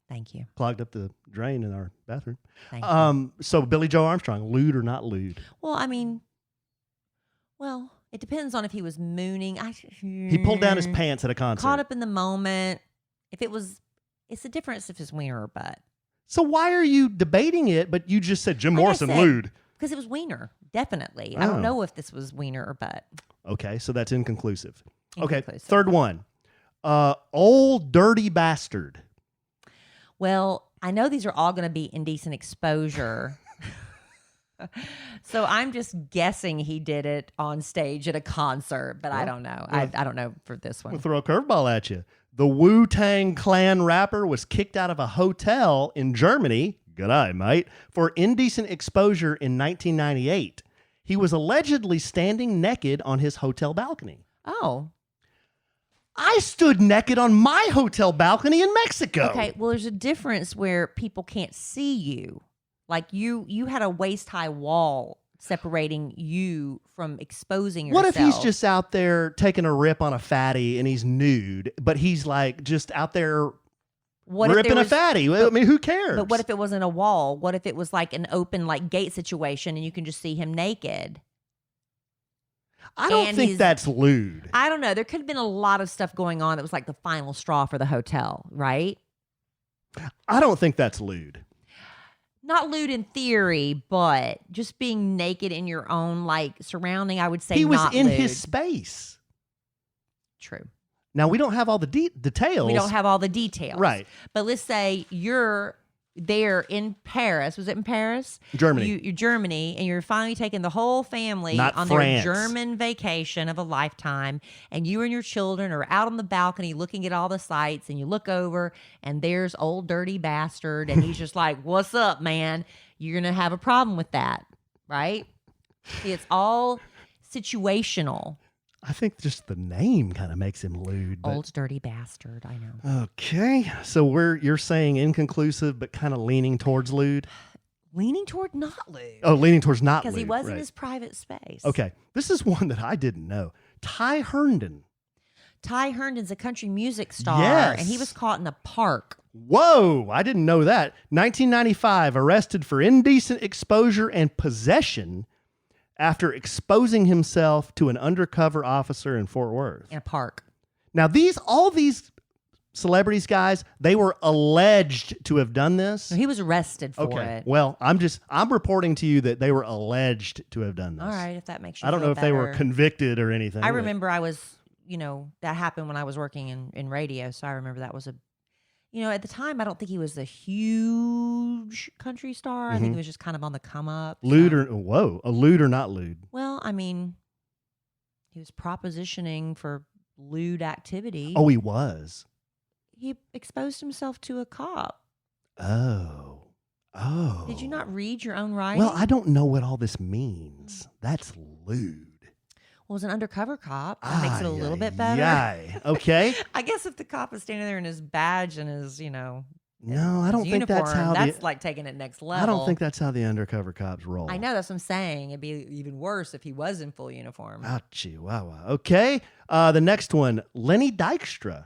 Thank you. Clogged up the drain in our bathroom. Thank you. So Billie Joe Armstrong, lewd or not lewd? Well, I mean, it depends on if he was mooning. He pulled down his pants at a concert. Caught up in the moment. It's a difference if it's wiener or butt. So why are you debating it, but you just said Jim Morrison lewd? Because it was wiener, definitely. I don't know if this was wiener or butt. Okay, so that's inconclusive. Okay, third one. Old dirty bastard. Well, I know these are all going to be indecent exposure. So I'm just guessing he did it on stage at a concert, but I don't know. I don't know for this one. We'll throw a curveball at you. The Wu-Tang Clan rapper was kicked out of a hotel in Germany, good eye, mate, for indecent exposure in 1998. He was allegedly standing naked on his hotel balcony. Oh. I stood naked on my hotel balcony in Mexico. Okay, well, there's a difference where people can't see you. Like you had a waist-high wall separating you from exposing yourself. What if he's just out there taking a rip on a fatty and he's nude, but he's like just out there ripping a fatty? I mean, who cares? But what if it wasn't a wall? What if it was like an open like gate situation and you can just see him naked? I don't think that's lewd. I don't know. There could have been a lot of stuff going on that was like the final straw for the hotel, right? I don't think that's lewd. Not lewd in theory, but just being naked in your own like surrounding, I would say he was not in lewd. his space. True. Now, we don't have all the details. We don't have all the details. Right. But let's say you're there in Paris. Was it in Paris? Germany. You're Germany, and you're finally taking the whole family Not on France. their German vacation of a lifetime, and you and your children are out on the balcony looking at all the sights, and you look over, and there's old dirty bastard, and he's just like, "What's up, man?" You're gonna have a problem with that, right? See, it's all situational. I think just the name kind of makes him lewd. But... Old dirty bastard, I know. Okay, so you're saying inconclusive, but kind of leaning towards lewd. Leaning toward not lewd. Oh, leaning towards not lewd. Because he was in right. his private space. Okay, this is one that I didn't know. Ty Herndon. Ty Herndon's a country music star, Yes. and he was caught in a park. Whoa, I didn't know that. 1995, arrested for indecent exposure and possession after exposing himself to an undercover officer in Fort Worth. In a park. Now, all these celebrities, guys, they were alleged to have done this. So he was arrested for Okay. it. Well, I'm reporting to you that they were alleged to have done this. All right, if that makes you I don't feel know if they were better. convicted or anything. I but- remember that happened when I was working in radio, so I remember that was at the time, I don't think he was a huge country star. I think he was just kind of on the come up. Lewd so. a lewd or not lewd? Well, I mean, he was propositioning for lewd activity. Oh, he was. He exposed himself to a cop. Oh. Did you not read your own writing? Well, I don't know what all this means. That's lewd. Well, it was an undercover cop. That makes it a little bit better. Yeah. Okay. I guess if the cop is standing there in his badge and his, No, I don't his think that's uniform, how that's like taking it next level. I don't think that's how the undercover cops roll. I know, that's what I'm saying. It'd be even worse if he was in full uniform. Ah, chihuahua. Okay. The next one, Lenny Dykstra.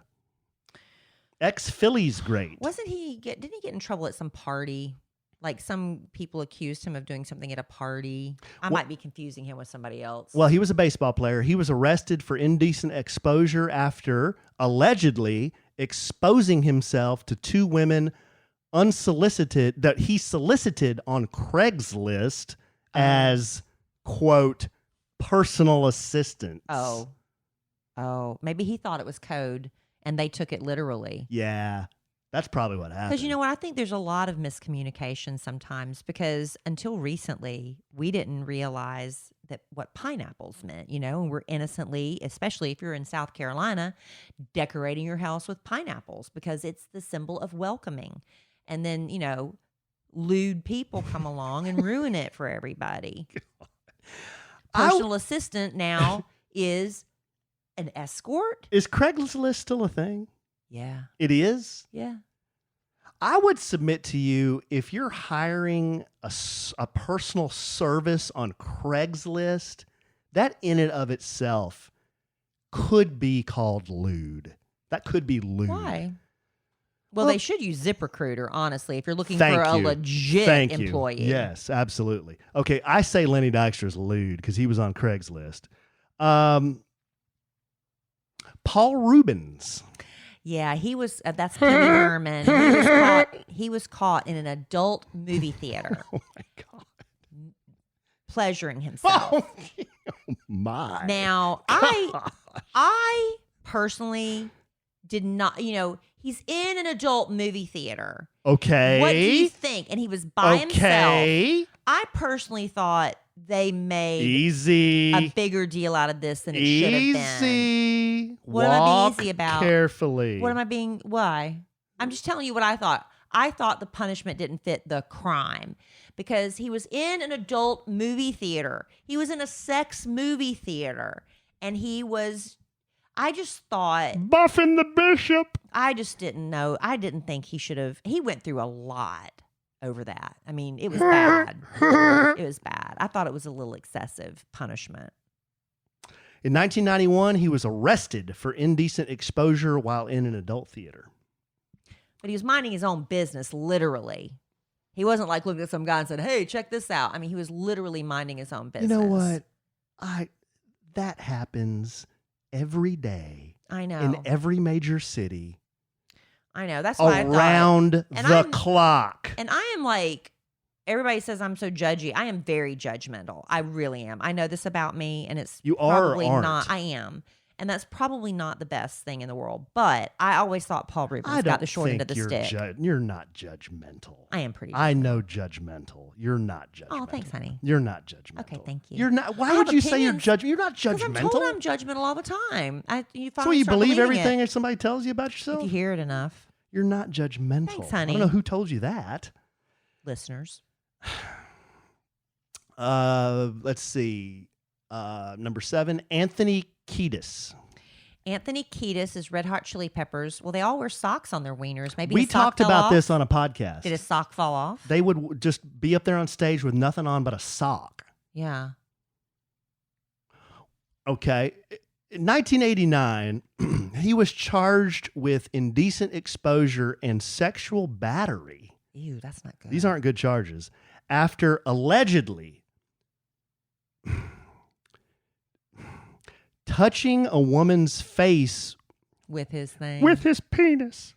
Ex-Phillies great. Didn't he get in trouble at some party? Like some people accused him of doing something at a party. I might be confusing him with somebody else. Well, he was a baseball player. He was arrested for indecent exposure after allegedly exposing himself to two women unsolicited that he solicited on Craigslist as, quote, personal assistants. Oh, maybe he thought it was code and they took it literally. Yeah. That's probably what happened. Because you know what? I think there's a lot of miscommunication sometimes because until recently, we didn't realize that what pineapples meant, and we're innocently, especially if you're in South Carolina, decorating your house with pineapples because it's the symbol of welcoming. And then, lewd people come along and ruin it for everybody. Personal assistant now is an escort. Is Craigslist still a thing? Yeah. It is? Yeah. I would submit to you, if you're hiring a personal service on Craigslist, that in and of itself could be called lewd. That could be lewd. Why? Well, they should use ZipRecruiter, honestly, if you're looking Thank for a you. legit Thank employee. You. Yes, absolutely. Okay, I say Lenny Dykstra's lewd because he was on Craigslist. Paul Rubens. Yeah, he was. That's Pee Wee Herman. He was caught in an adult movie theater. Oh my God. Pleasuring himself. Oh my. Now, I personally did not. He's in an adult movie theater. Okay. What do you think? And he was by himself. Okay. I personally thought they made Easy. a bigger deal out of this than it should have been. Easy. What am I being Walk easy about? Carefully. What am I being? Why? I'm just telling you what I thought. I thought the punishment didn't fit the crime because he was in an adult movie theater. He was in a sex movie theater. And I just thought. Buffing the bishop. I just didn't know. I didn't think he should have. He went through a lot over that. I mean, it was bad. It was bad. I thought it was a little excessive punishment. In 1991, he was arrested for indecent exposure while in an adult theater. But he was minding his own business, literally. He wasn't like looking at some guy and said, hey, check this out. I mean, he was literally minding his own business. You know what? That happens every day. I know. In every major city. I know. That's why around I the clock. And I am like, everybody says I'm so judgy. I am very judgmental. I really am. I know this about me, and it's probably not. I am. And that's probably not the best thing in the world. But I always thought Paul Rubens got the short end of the stick. You're not judgmental. I am pretty. I know judgmental. You're not judgmental. Oh, thanks, honey. You're not judgmental. Okay, thank you. You're not. Why would you say you're judgmental? You're not judgmental. Because I'm told I'm judgmental all the time. So you believe everything that somebody tells you about yourself? If you hear it enough. You're not judgmental. Thanks, honey. I don't know who told you that. Listeners. Let's see. Number 7, Anthony Kiedis. Anthony Kiedis is Red Hot Chili Peppers. Well, they all wear socks on their wieners. Maybe we his sock talked fell about off. this on a podcast. Did his sock fall off? They would just be up there on stage with nothing on but a sock. Yeah. Okay. In 1989, he was charged with indecent exposure and sexual battery. Ew, that's not good. These aren't good charges. After allegedly touching a woman's face with his thing. With his penis.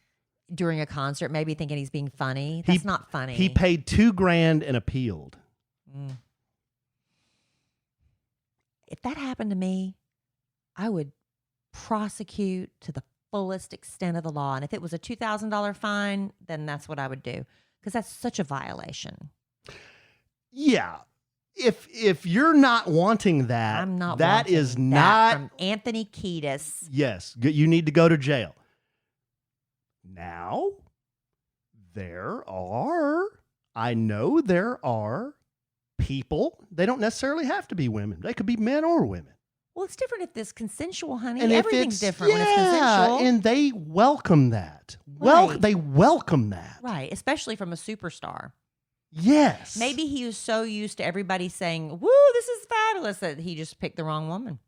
During a concert, maybe thinking he's being funny. That's not funny. He paid $2,000 and appealed. Mm. If that happened to me, I would prosecute to the fullest extent of the law. And if it was a $2,000 fine, then that's what I would do. Because that's such a violation. Yeah. If you're not wanting that, I'm not that wanting is that not from Anthony Kiedis. Yes, you need to go to jail. Now, I know there are people, they don't necessarily have to be women. They could be men or women. Well, it's different if it's consensual, honey. And everything's different when it's consensual. And they welcome that. Right. They welcome that. Right, especially from a superstar. Yes. Maybe he was so used to everybody saying, woo, this is fabulous, that he just picked the wrong woman.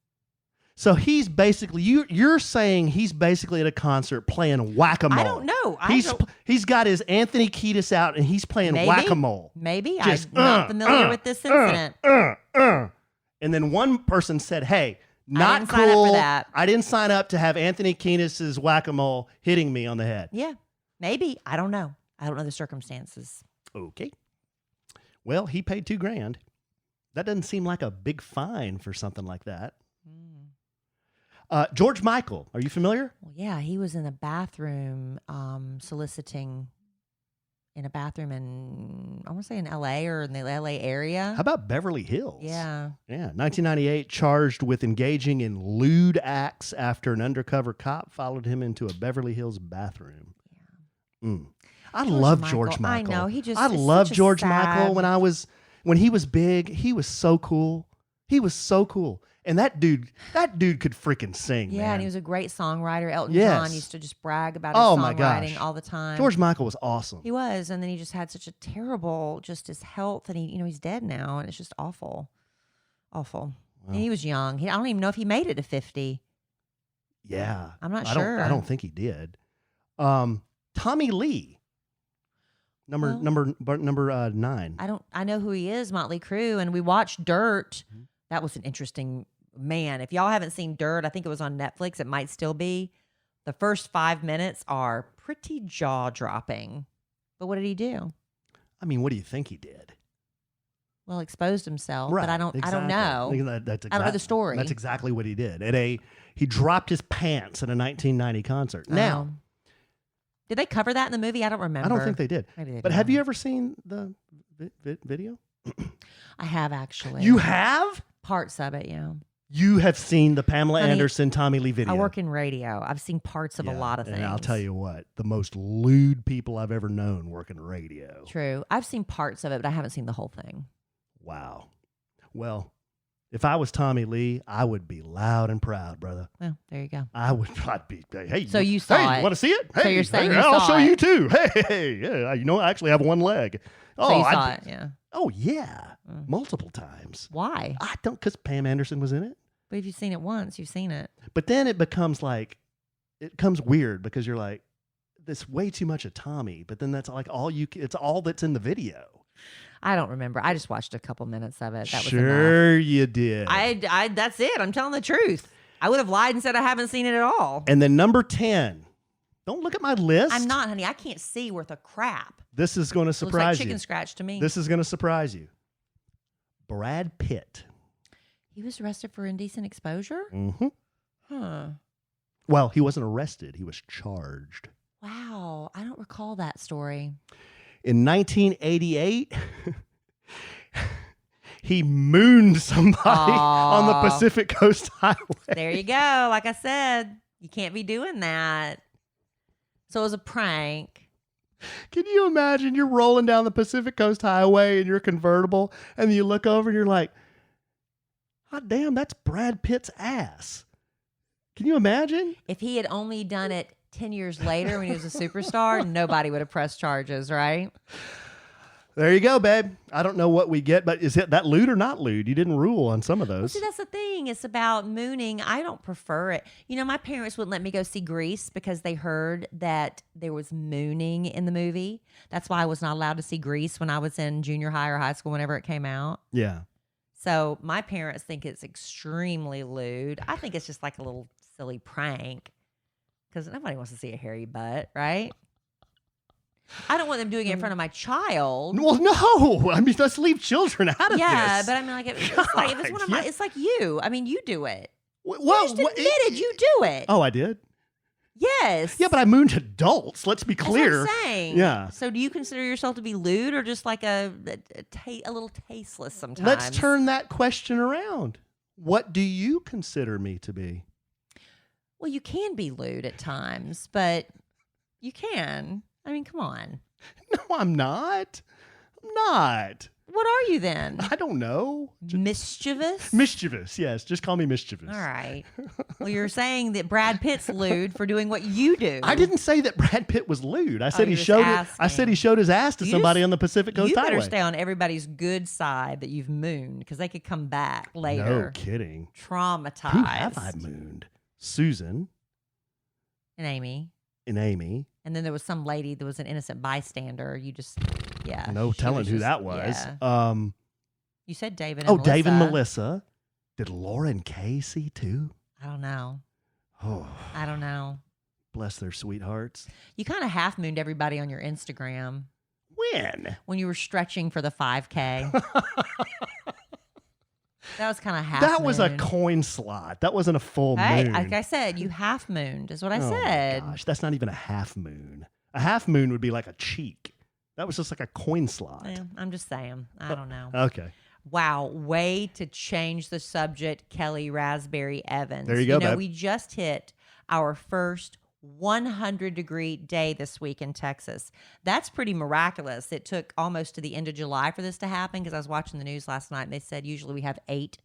So he's basically, you're saying he's basically at a concert playing whack-a-mole. I don't know. He's got his Anthony Kiedis out and he's playing whack-a-mole. Maybe. Just, I'm not familiar with this incident. And then one person said, hey, I didn't sign up for that. I didn't sign up to have Anthony Kiedis' whack-a-mole hitting me on the head. Yeah, maybe. I don't know. I don't know the circumstances. Okay. Well, he paid $2,000. That doesn't seem like a big fine for something like that. George Michael, are you familiar? Well, yeah, he was in a bathroom soliciting in a bathroom in, I want to say in L.A. or in the L.A. area. How about Beverly Hills? Yeah. Yeah, 1998, charged with engaging in lewd acts after an undercover cop followed him into a Beverly Hills bathroom. Yeah. I love George Michael. I know. I love George Michael when he was big. He was so cool. He was so cool. And that dude could freaking sing. Yeah, man. and he was a great songwriter. Elton John used to just brag about his songwriting all the time. George Michael was awesome. He was, and then he just had such a terrible, just his health, and he's dead now, and it's just awful, awful. Wow. And he was young. I don't even know if he made it to 50. Yeah, I'm not sure. I don't think he did. Tommy Lee. Number 9. I know who he is, Motley Crue, and we watched Dirt. Mm-hmm. That was an interesting man. If y'all haven't seen Dirt, I think it was on Netflix. It might still be. The first 5 minutes are pretty jaw-dropping. But what did he do? I mean, what do you think he did? Well, exposed himself, right, but I don't know. I don't know the story. That's exactly what he did. He dropped his pants at a 1990 concert. Now, did they cover that in the movie? I don't remember. I don't think they did. Maybe they did. But have you ever seen the video? I have, actually. You have? Parts of it, yeah. You have seen the Pamela Honey, Anderson, Tommy Lee video. I work in radio. I've seen parts of a lot of things. And I'll tell you what, the most lewd people I've ever known work in radio. True. I've seen parts of it, but I haven't seen the whole thing. Wow. Well, if I was Tommy Lee, I would be loud and proud, brother. Well, there you go. I'd be, hey. So you saw hey, it. Want to see it? So Hey, you're saying hey, you I'll saw show it. you too. Hey, yeah. You know, I actually have one leg. Oh, So you saw it, yeah. Oh, yeah. Multiple times. Why? I don't, because Pam Anderson was in it. But if you've seen it once, you've seen it. But then it becomes like, it becomes weird because you're like, this way too much of Tommy. But then that's like it's all that's in the video. I don't remember. I just watched a couple minutes of it. That was enough. Sure you did. I that's it. I'm telling the truth. I would have lied and said I haven't seen it at all. And then number 10. Don't look at my list. I'm not, honey. I can't see worth a crap. This is going to Looks like surprise chicken you. scratch to me. This is going to surprise you. Brad Pitt. He was arrested for indecent exposure? Mm-hmm. Huh. Well, he wasn't arrested. He was charged. Wow. I don't recall that story. In 1988, he mooned somebody on the Pacific Coast Highway. There you go. Like I said, you can't be doing that. So it was a prank. Can you imagine you're rolling down the Pacific Coast Highway in your convertible and you look over and you're like, hot damn, that's Brad Pitt's ass. Can you imagine? If he had only done it 10 years later when he was a superstar, nobody would have pressed charges, right? There you go, babe. I don't know what we get, but is it that lewd or not lewd? You didn't rule on some of Well, those. see, that's the thing. It's about mooning. I don't prefer it. You know, my parents wouldn't let me go see Grease because they heard that there was mooning in the movie. That's why I was not allowed to see Grease when I was in junior high or high school, whenever it came out. Yeah. So my parents think it's extremely lewd. I think it's just like a little silly prank because nobody wants to see a hairy butt, right? I don't want them doing it in front of my child. Well, no. I mean, let's leave children out of Yeah, this. but I mean, like, it's like if it's one of my, it's like you. I mean, you do it. Well, You just admitted you do it. Oh, I did? Yes. Yeah, but I mooned adults. Let's be That's clear. what I'm saying. Yeah. So do you consider yourself to be lewd or just like a little tasteless sometimes? Let's turn that question around. What do you consider me to be? Well, you can be lewd at times, but you can. I mean, come on. No, I'm not. I'm not. What are you then? I don't know. Mischievous? Mischievous, yes. Just call me mischievous. All right. Well, you're saying that Brad Pitt's lewd for doing what you do. I didn't say that Brad Pitt was lewd. I said you he just showed it. asking. I said he showed his ass to You somebody just- on the Pacific Coast You better Highway. stay on everybody's good side that you've mooned because they could come back later. No kidding. Traumatized. Who have I mooned? Susan And Amy. and Amy. And then there was some lady that was an innocent bystander. You just, yeah. No she telling was who just- that was. yeah. You said David and Melissa. Dave and Melissa. Did Laura and Casey too? I don't know. Oh, I don't know. bless their sweethearts. You kind of half mooned everybody on your Instagram When you were stretching for the 5K. That was kind of half that was a moon. coin slot. That wasn't a full Hey, moon. like I said, you half mooned is what I Oh my said. gosh, that's not even a half moon. A half moon would be like a cheek. That was just like a coin slot. Well, I'm just saying. I don't know. Okay. Wow, way to change the subject, Kellie Raspberry Evans. There you go, know, babe. we just hit our first 100-degree day this week in Texas. That's pretty miraculous. It took almost to the end of July for this to happen because I was watching the news last night and they said usually we have 8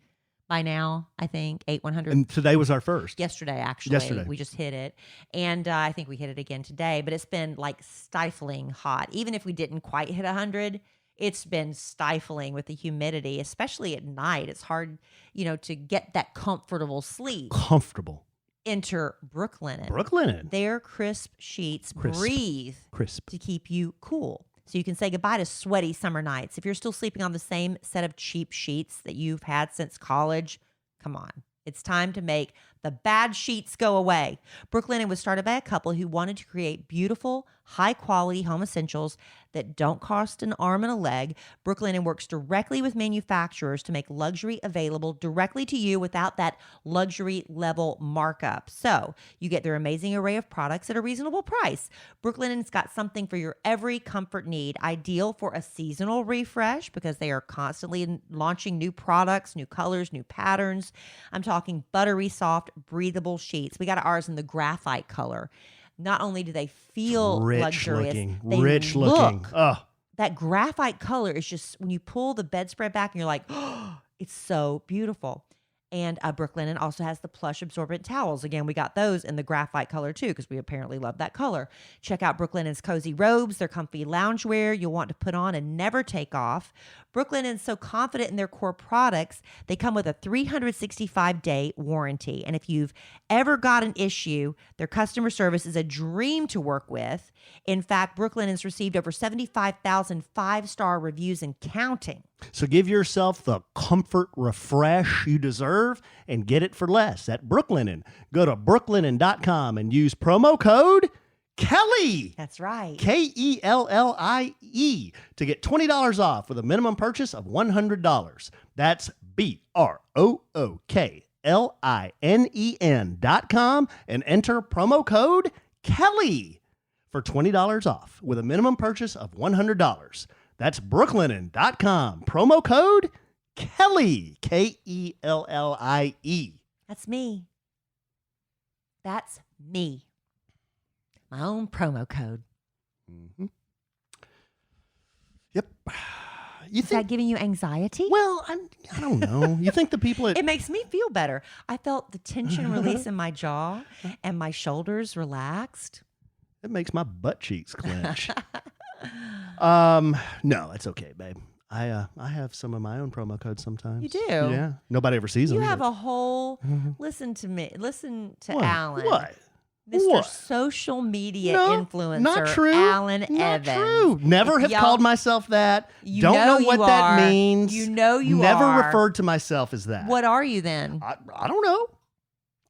by now, I think, 100. And today was our first. Yesterday, actually. Yesterday. We just hit it. And I think we hit it again today. But it's been like stifling hot. Even if we didn't quite hit 100, it's been stifling with the humidity, especially at night. It's hard, to get that comfortable sleep. Comfortable. Enter Brooklinen. Brooklinen. Their crisp sheets Crisp. breathe Crisp. to keep you cool. So you can say goodbye to sweaty summer nights. If you're still sleeping on the same set of cheap sheets that you've had since college, come on. It's time to make The bad sheets go away. Brooklinen was started by a couple who wanted to create beautiful, high-quality home essentials that don't cost an arm and a leg. Brooklinen works directly with manufacturers to make luxury available directly to you without that luxury level markup. So you get their amazing array of products at a reasonable price. Brooklinen's got something for your every comfort need, ideal for a seasonal refresh because they are constantly launching new products, new colors, new patterns. I'm talking buttery soft, breathable sheets. We got ours in the graphite color. Not only do they feel luxurious, they rich looking. Oh, that graphite color is just, when you pull the bedspread back and you're like, oh, it's so beautiful. And Brooklinen also has the plush absorbent towels. Again, we got those in the graphite color too because we apparently love that color. Check out Brooklinen's cozy robes, their comfy loungewear you'll want to put on and never take off. Brooklinen's so confident in their core products, they come with a 365-day warranty. And if you've ever got an issue, their customer service is a dream to work with. In fact, Brooklinen's received over 75,000 five-star reviews and counting. so give yourself the comfort refresh you deserve and get it for less at Brooklinen. Go to brooklinen.com and use promo code Kellie. That's right. Kellie to get $20 off with a minimum purchase of $100. That's BROOKLINEN.com and enter promo code Kellie for $20 off with a minimum purchase of $100. That's brooklinen.com. Promo code Kellie, Kellie. That's me. That's me. My own promo code. Mm-hmm. Yep. You Is that giving you anxiety? Well, I don't know. You think the people at It makes me feel better. I felt the tension release in my jaw and my shoulders relaxed. it makes my butt cheeks clench. No, it's okay, babe. I have some of my own promo codes sometimes. You do? Yeah. Nobody ever sees them. You have but- a whole, listen to me, listen to What? Alan. What? Mr. What? Social media No, influencer, not true. Alan Not Evans. true. Never have Y'all- called myself that. You Don't know know what you that are. means. You know you Never are. referred to myself as that. What are you then? I don't know.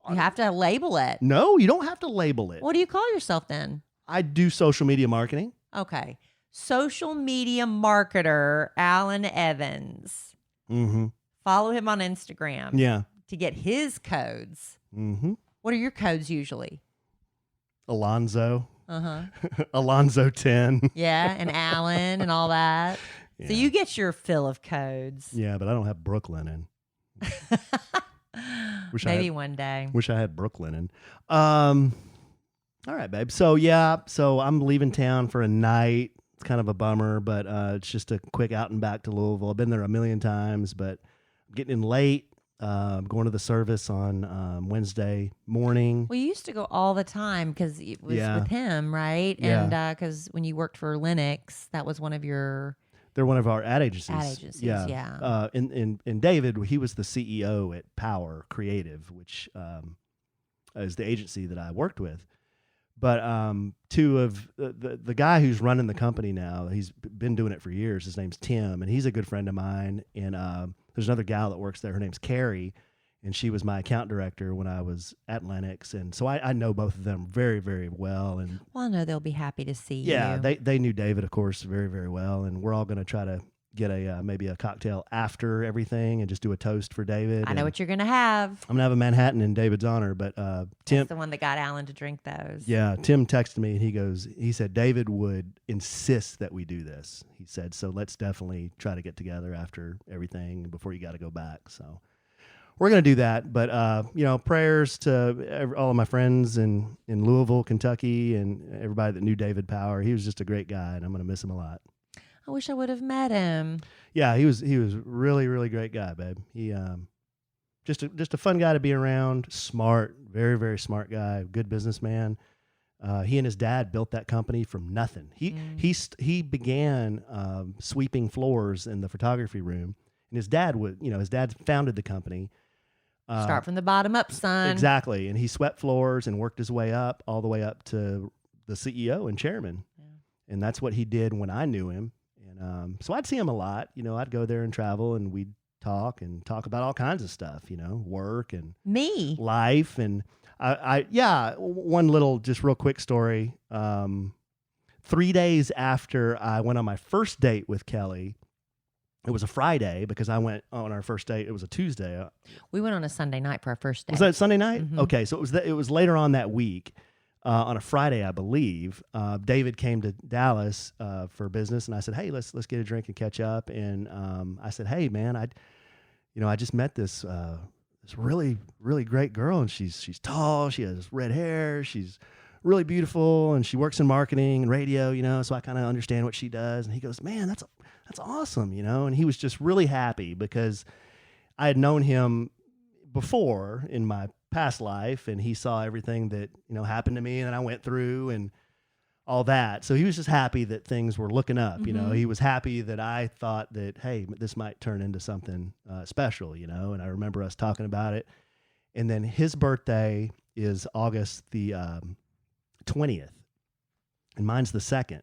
You have to label it. No, you don't have to label it. What do you call yourself then? I do social media marketing. Okay. Social media marketer, Alan Evans. Mm-hmm. Follow him on Instagram Yeah. to get his codes. Mm-hmm. What are your codes usually? Alonzo. Uh-huh. Alonzo 10. Yeah, and Alan and all that. Yeah. So you get your fill of codes. Yeah, but I don't have Brooklinen. Wish I Maybe had- one day. Wish I had Brooklinen. All right, babe. So I'm leaving town for a night. It's kind of a bummer, but it's just a quick out and back to Louisville. I've been there a million times, but I'm getting in late. Going to the service on Wednesday morning. Well, you used to go all the time because it was Yeah. with him, right? Yeah. And because when you worked for Linux, that was one of your They're one of our ad agencies. ad agencies. Yeah. And David, he was the CEO at Power Creative, which is the agency that I worked with. But two of the guy who's running the company now, he's been doing it for years. His name's Tim, and he's a good friend of mine. And there's another gal that works there. Her name's Carrie, and she was my account director when I was at Lennox. And so I know both of them very, very well. And Well, I know they'll be happy to see yeah, you. they knew David, of course, very, very well. And we're all going to try to get a maybe a cocktail after everything and just do a toast for David. I know And what you're going to have. I'm gonna have a Manhattan in David's honor. But Tim, That's the one that got Alan to drink those. yeah, Tim texted me and he said David would insist that we do this. He said, so let's definitely try to get together after everything before you got to go back. So we're going to do that. But, prayers to all of my friends in Louisville, Kentucky, and everybody that knew David Power. He was just a great guy, and I'm going to miss him a lot. I wish I would have met him. Yeah, he was really, really great guy, babe. He just a fun guy to be around, smart, very, very smart guy, good businessman. He and his dad built that company from nothing. He began sweeping floors in the photography room, and his dad founded the company. Start from the bottom up, son. Exactly, and he swept floors and worked his way up, all the way up to the CEO and chairman, and that's what he did when I knew him. And so I'd see him a lot. I'd go there and travel, and we'd talk about all kinds of stuff, work and Me. life. And one little, just real quick story. 3 days after I went on my first date with Kellie, it was a Friday because I went on our first date. It was a Tuesday. We went on a Sunday night for our first date. Was that Sunday night? Mm-hmm. Okay, so it was later on that week, on a Friday, I believe. David came to Dallas for business, and I said, "Hey, let's get a drink and catch up." And I said, "Hey, man, I just met this really really great girl, and she's tall, she has red hair, she's really beautiful, and she works in marketing and radio, so I kind of understand what she does." And he goes, "Man, that's awesome, And he was just really happy because I had known him before in my past life, and he saw everything that happened to me and I went through and all that. So he was just happy that things were looking up. Mm-hmm. He was happy that I thought that, hey, this might turn into something special. And I remember us talking about it. And then his birthday is August the 20th, and mine's the 2nd.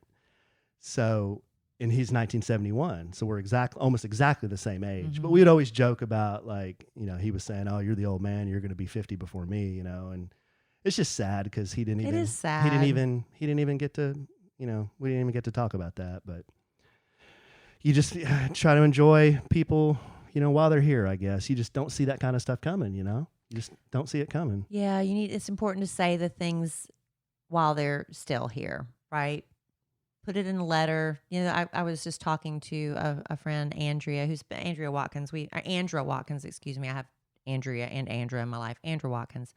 So, and he's 1971. So we're almost exactly the same age. Mm-hmm. But we'd always joke about, like, he was saying, "Oh, you're the old man. You're going to be 50 before me," and it's just sad because he didn't even. It is sad. He didn't even get to. We didn't even get to talk about that. But you just try to enjoy people, while they're here. I guess you just don't see that kind of stuff coming. You just don't see it coming. Yeah, it's important to say the things while they're still here, right? Put it in a letter. I was just talking to a friend, Andrea Watkins. Andra Watkins, excuse me. I have Andrea and Andra in my life. Andra Watkins.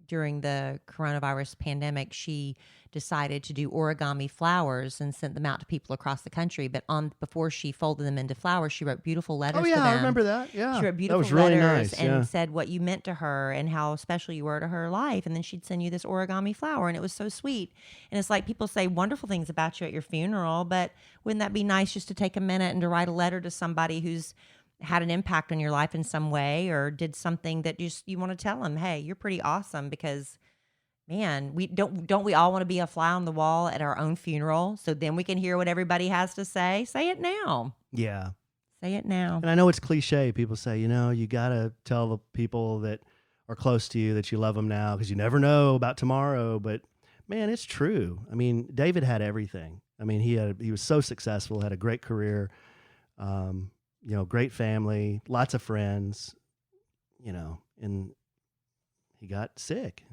During the coronavirus pandemic, she decided to do origami flowers and sent them out to people across the country. But before she folded them into flowers, she wrote beautiful letters to them. I remember that. Yeah. She wrote beautiful that was really letters nice. and said what you meant to her and how special you were to her life. And then she'd send you this origami flower, and it was so sweet. And it's like people say wonderful things about you at your funeral, but wouldn't that be nice just to take a minute and to write a letter to somebody who's had an impact on your life in some way or did something that you want to tell them, hey, you're pretty awesome, because man, we don't we all want to be a fly on the wall at our own funeral, so then we can hear what everybody has to say? Say it now. Yeah. Say it now. And I know it's cliche. People say, you got to tell the people that are close to you that you love them now because you never know about tomorrow. But man, it's true. I mean, David had everything. I mean, he was so successful, had a great career, great family, lots of friends, and he got sick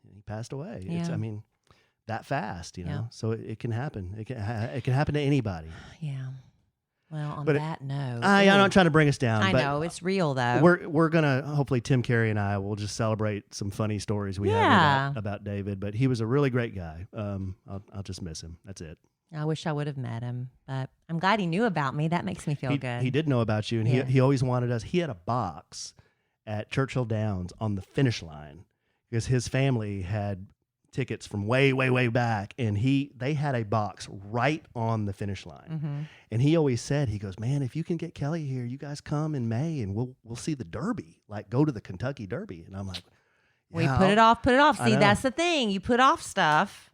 and he passed away. Yeah. It's, that fast, Yeah. so it can happen. It can happen to anybody. Yeah. Well, on But that note, I'm not trying to bring us down. I but know it's real though. We're gonna, hopefully Tim Carey and I will just celebrate some funny stories we have about David. But he was a really great guy. I'll just miss him. That's it. I wish I would have met him, but I'm glad he knew about me. That makes me feel good. He did know about you, and Yeah. he always wanted us. He had a box at Churchill Downs on the finish line because his family had tickets from way, way, way back, and they had a box right on the finish line. Mm-hmm. And he always said, he goes, "Man, if you can get Kellie here, you guys come in May, and we'll see the Derby, like go to the Kentucky Derby." And I'm like, We yeah, put it off. I See, know. that's the thing. You put off stuff,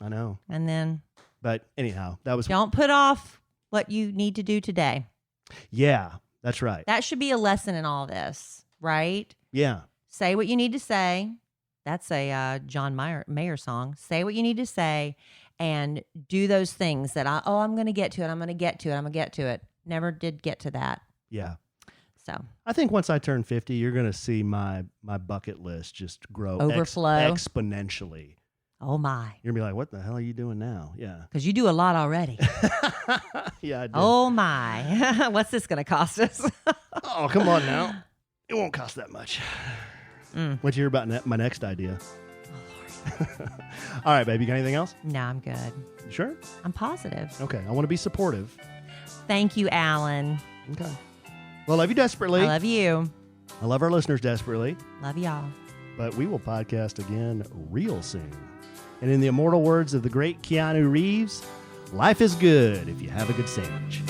I know. and then But anyhow, that was don't put off what you need to do today. yeah, that's right. That should be a lesson in all this, right? Yeah. Say what you need to say. That's a John Mayer song. Say what you need to say and do those things that I'm going to get to it. I'm going to get to it. I'm going to get to it. Never did get to that. Yeah. So I think once I turn 50, you're going to see my bucket list just grow Overflow. exponentially. oh my, You're going to be like, "What the hell are you doing now?" Yeah. because you do a lot already. Yeah, I do. Oh my, what's this going to cost us? Oh, come on now. It won't cost that much. What'd you hear about my next idea? All right, baby. You got anything else? No, I'm good. You sure? I'm positive. Okay. I want to be supportive. Thank you, Alan. Okay. Well, I love you desperately. I love you. I love our listeners desperately. Love y'all. But we will podcast again real soon. And in the immortal words of the great Keanu Reeves, life is good if you have a good sandwich.